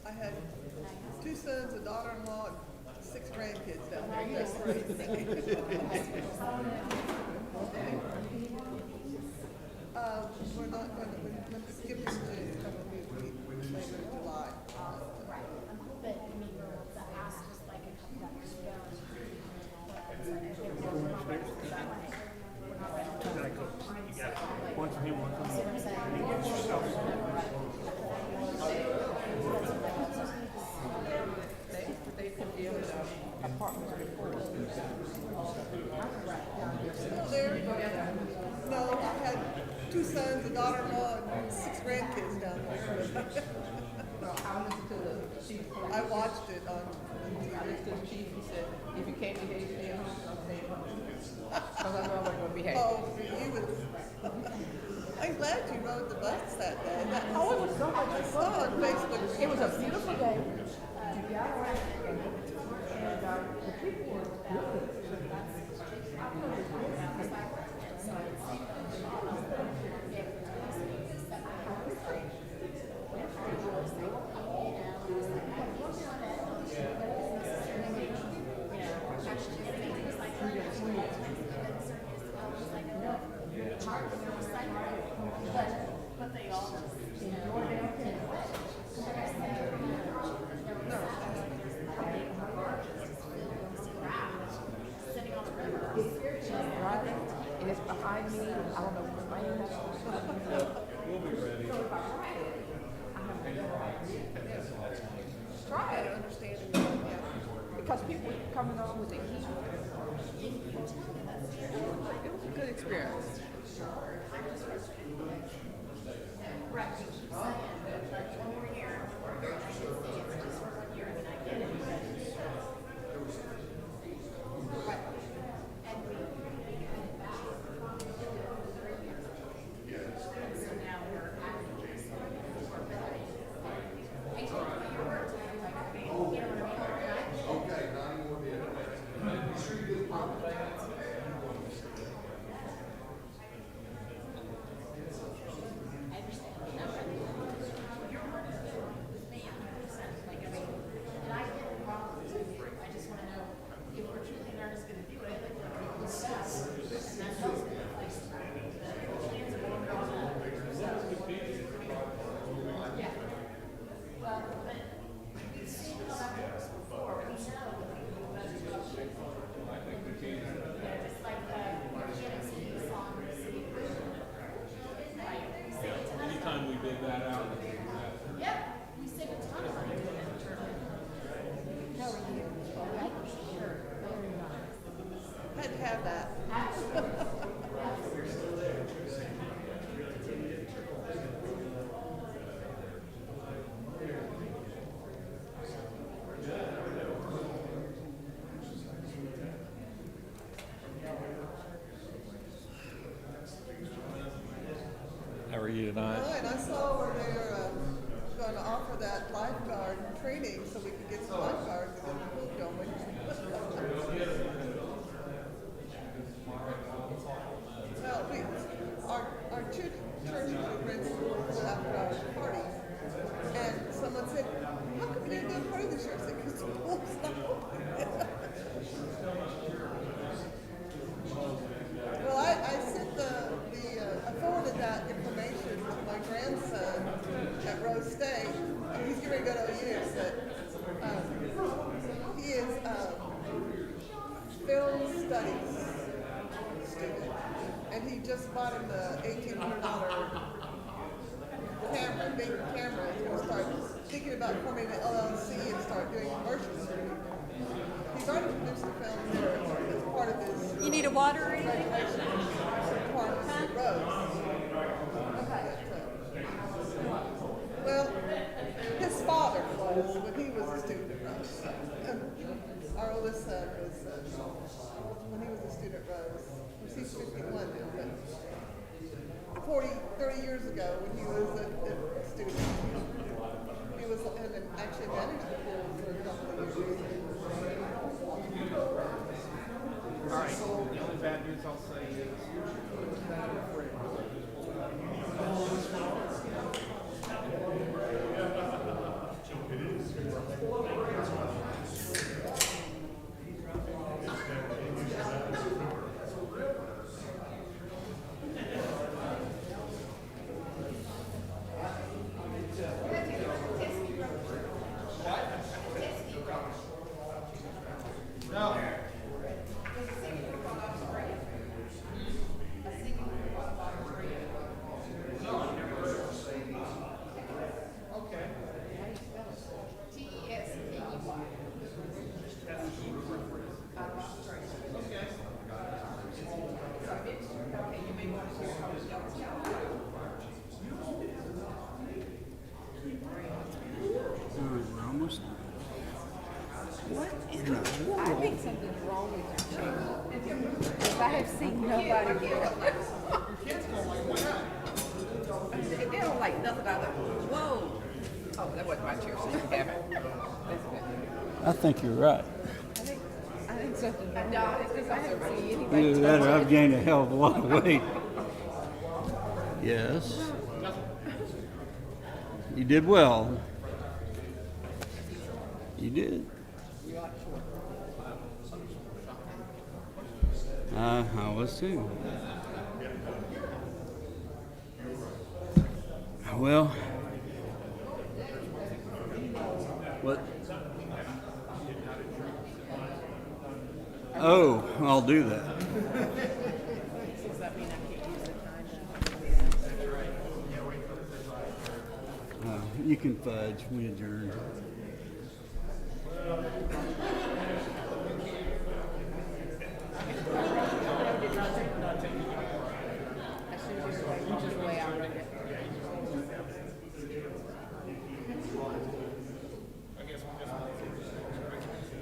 I had 2 sons, a daughter-in-law, and 6 grandkids down there. That's crazy. We're not going to, let's skip this to later in July. One for him, one for me. They put the apartment report. No, I had 2 sons, a daughter-in-law, and 6 grandkids down there. I listened to the chief. I watched it on TV. I listened to the chief. He said, if you can't behave, stay at home. I'll stay at home. I was like, well, I'm going to behave. Oh, you was. I'm glad you rode the bus that day. Oh, it was so much fun. On Facebook. It was a beautiful day. You got around. And the people were good. But they all enjoyed it. Sitting on the river. She's driving, and it's behind me. I don't know if it's raining. We'll be ready. Try it, understanding. Because people coming on with the heat. It was a good experience. How are you tonight? Fine, I saw where they're going to offer that lifeguard training so we could get some lifeguards and get the pool going. Well, our two churches were in school after our party, and someone said, how come you didn't go to the party this year? I said, because the pool's not open. Well, I sent I forwarded that information to my grandson at Rose State. He's getting ready to go to OU, but he is film studies student, and he just bought him the $1,800 camera, big camera. He's going to start thinking about forming an LLC and start doing commercials. He's already produced a film there as part of his. You need a water or anything? Requirements at Rose. Well, his father was when he was a student at Rose. Our oldest son was when he was a student at Rose. He's 51 now, but 30 years ago when he was a student, he was and actually managed the pool for a couple of years. All right, the only bad news I'll say is, I think something's wrong with your chair. Because I have seen nobody get it. Your kids don't like that. They don't like nothing out of it. Whoa. Oh, that wasn't my chair, so you have it. That's good. I think you're right. I think something's wrong with it, because I haven't seen anybody. Either that or I've gained a hell of a lot of weight. Yes. You did well. You did. I was too. Well, what? Oh, I'll do that. You can fudge. We adjourn.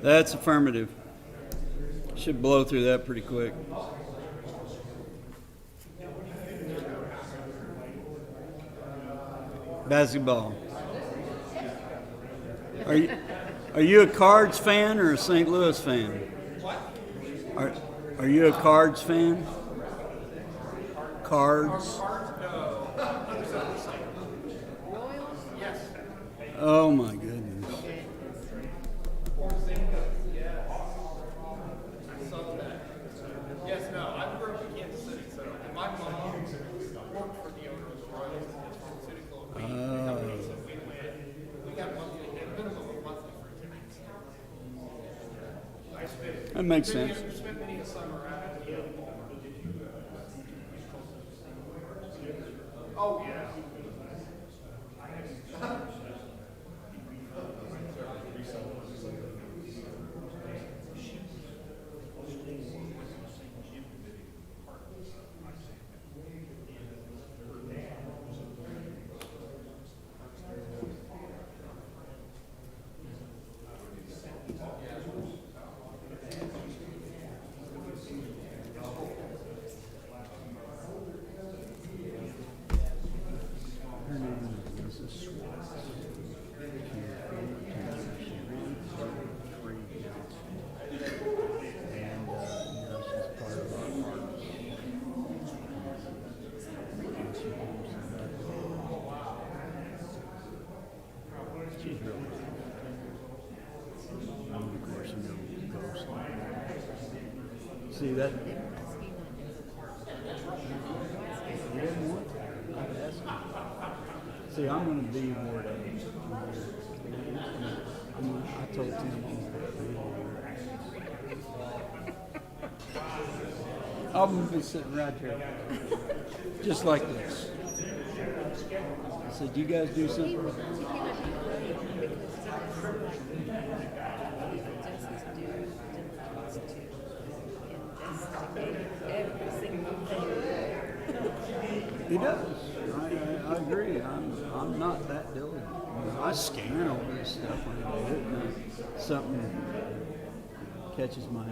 That's affirmative. Should blow through that pretty quick. Basketball. Are you a Cards fan or a St. Louis fan? What? Are you a Cards fan? Cards? Oh my goodness. yes, no, I grew up in Kansas City, so my mom worked for the owner of the Royals and his pharmaceutical company, so we got monthly, minimum of monthly fruit tickets. That makes sense. Spent many a summer out at the Oh, yeah. See that? He didn't want to. I'd ask him. See, I'm gonna be ward A. I told Tim. I'm gonna be sitting right here, just like this. I said, you guys do something? He does. I agree. I'm not that diligent. I scan over this stuff when I do it. And something catches my eye.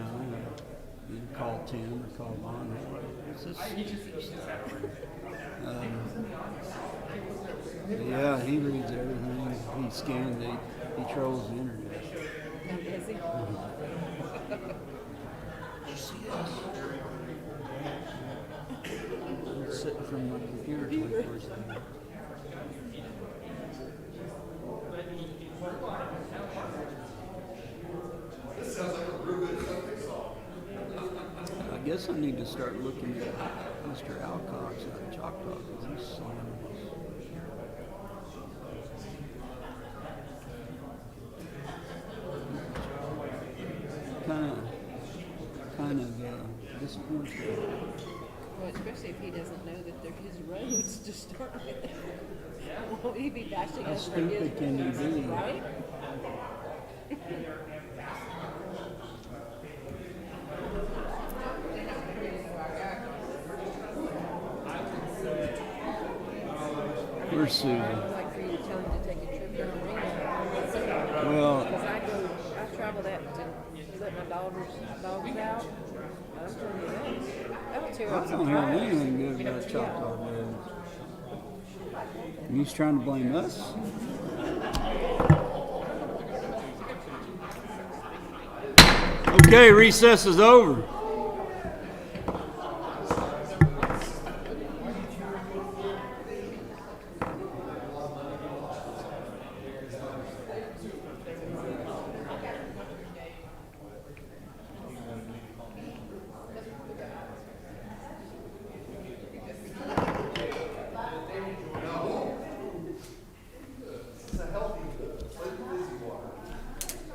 I call Tim or call Vaughn. Yeah, he reads everything. He scans it. He trolls the internet. Is he? Did you see this? I'm sitting from my computer 24/7. I guess I need to start looking at Mr. Alcock's out of Choctaw, because he's slamming us. Kind of disappointed. Well, especially if he doesn't know that they're his roads to start with. Won't he be bashing How us for his stupid can you roads, be? right? Where's Susan? I'd like for you to tell him to take a trip down Ringgold. Well- Because I travel that to let my dogs out. I'm telling you that. That'll tear up I some don't have tires. anything good about Choctaw Road. He's trying to blame us? Okay, recess is over.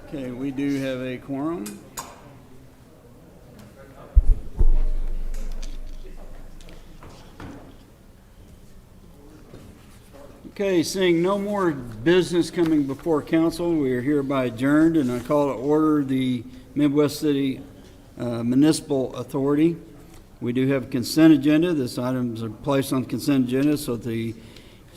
Okay, we do have a quorum. Okay, seeing no more business coming before council, we are hereby adjourned, and I call to order the Midwest City Municipal Authority. We do have a consent agenda. This items are placed on the consent agenda so the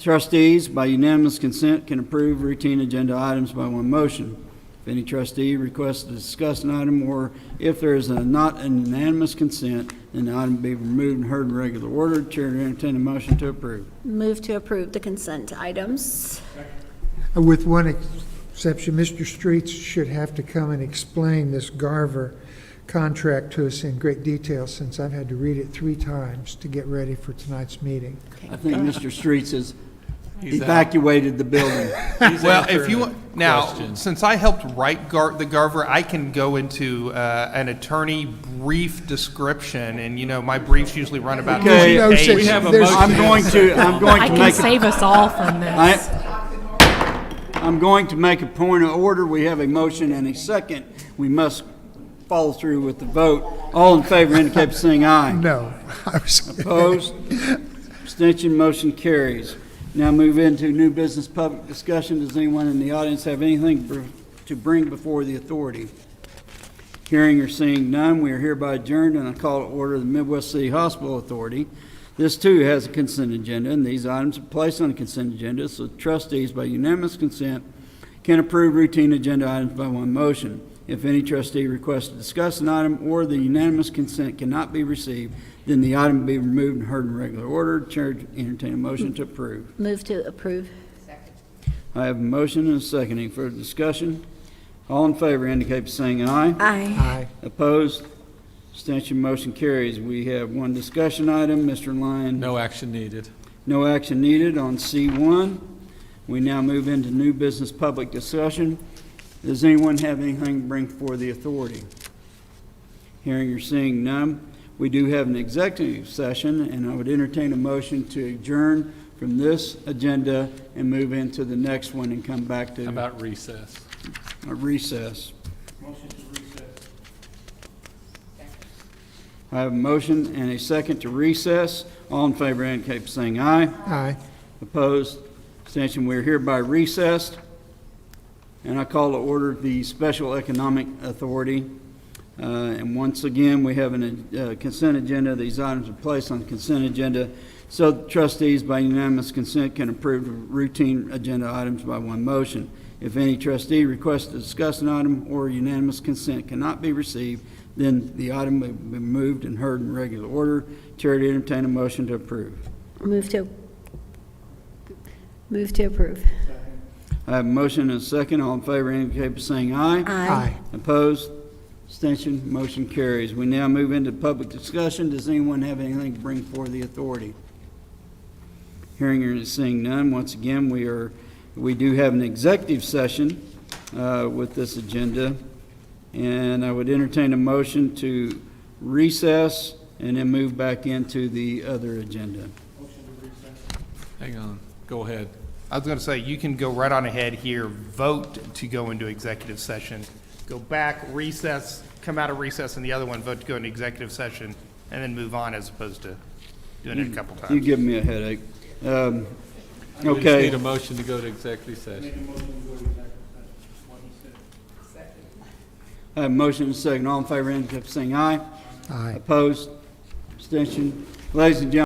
trustees, by unanimous consent, can approve routine agenda items by one motion. If any trustee requests to discuss an item, or if there is not an unanimous consent, then the item be removed and heard in regular order. Chair to entertain a motion to approve. Move to approve the consent items. With one exception, Mr. Streets should have to come and explain this Garver contract to us in great detail, since I've had to read it 3 times to get ready for tonight's meeting. I think Mr. Streets has He's out. evacuated the building. Well, if you, answering now, questions. since I helped write the Garver, I can go into an attorney brief description, and, you know, my briefs usually run about Okay. 20 pages. We have a There's- motion. I'm going I to can make save us all from this. I'm going to make a point of order. We have a motion and a second. We must follow through with the vote. All in favor indicate by saying aye. No. I was- Opposed? Abstention, motion carries. Now move into new business public discussion. Does anyone in the audience have anything to bring before the authority? Hearing or seeing none, we are hereby adjourned, and I call to order the Midwest City Hospital Authority. This too has a consent agenda, and these items are placed on the consent agenda, so trustees by unanimous consent can approve routine agenda items by one motion. If any trustee requests to discuss an item or the unanimous consent cannot be received, then the item will be removed and heard in regular order. Chair to entertain a motion to approve. Move to approve. I have a motion and a second. Any further discussion? All in favor indicate by saying aye. Aye. Aye. Opposed? Abstention, motion carries. We have one discussion item. Mr. Lyon. No action needed. No action needed on C1. We now move into new business public discussion. Does anyone have anything to bring before the authority? Hearing or seeing none, we do have an executive session, and I would entertain a motion to adjourn from this agenda and move into the next one and come back to How about recess? a recess. I have a motion and a second to recess. All in favor indicate by saying aye. Aye. Opposed? Abstention. We are hereby recessed. And I call to order the Special Economic Authority. And once again, we have a consent agenda. These items are placed on the consent agenda so the trustees by unanimous consent can approve routine agenda items by one motion. If any trustee requests to discuss an item or unanimous consent cannot be received, then the item will be moved and heard in regular order. Chair to entertain a motion to approve. Move to approve. I have a motion and a second. All in favor indicate by saying aye. Aye. Opposed? Abstention? Motion carries. We now move into public discussion. Does anyone have anything to bring before the authority? Hearing or seeing none, once again, we do have an executive session with this agenda, and I would entertain a motion to recess and then move back into the other agenda. Hang on, go ahead. I was going to say, you can go right on ahead here, vote to go into executive session, go back, recess, come out of recess, and the other one, vote to go into executive session, and then move on as opposed to doing it a couple times. You give me a headache. We just Okay. need a motion to go to executive session. I have a motion and a second. All in favor indicate by saying aye. Aye. Opposed? Abstention? Ladies and gentlemen,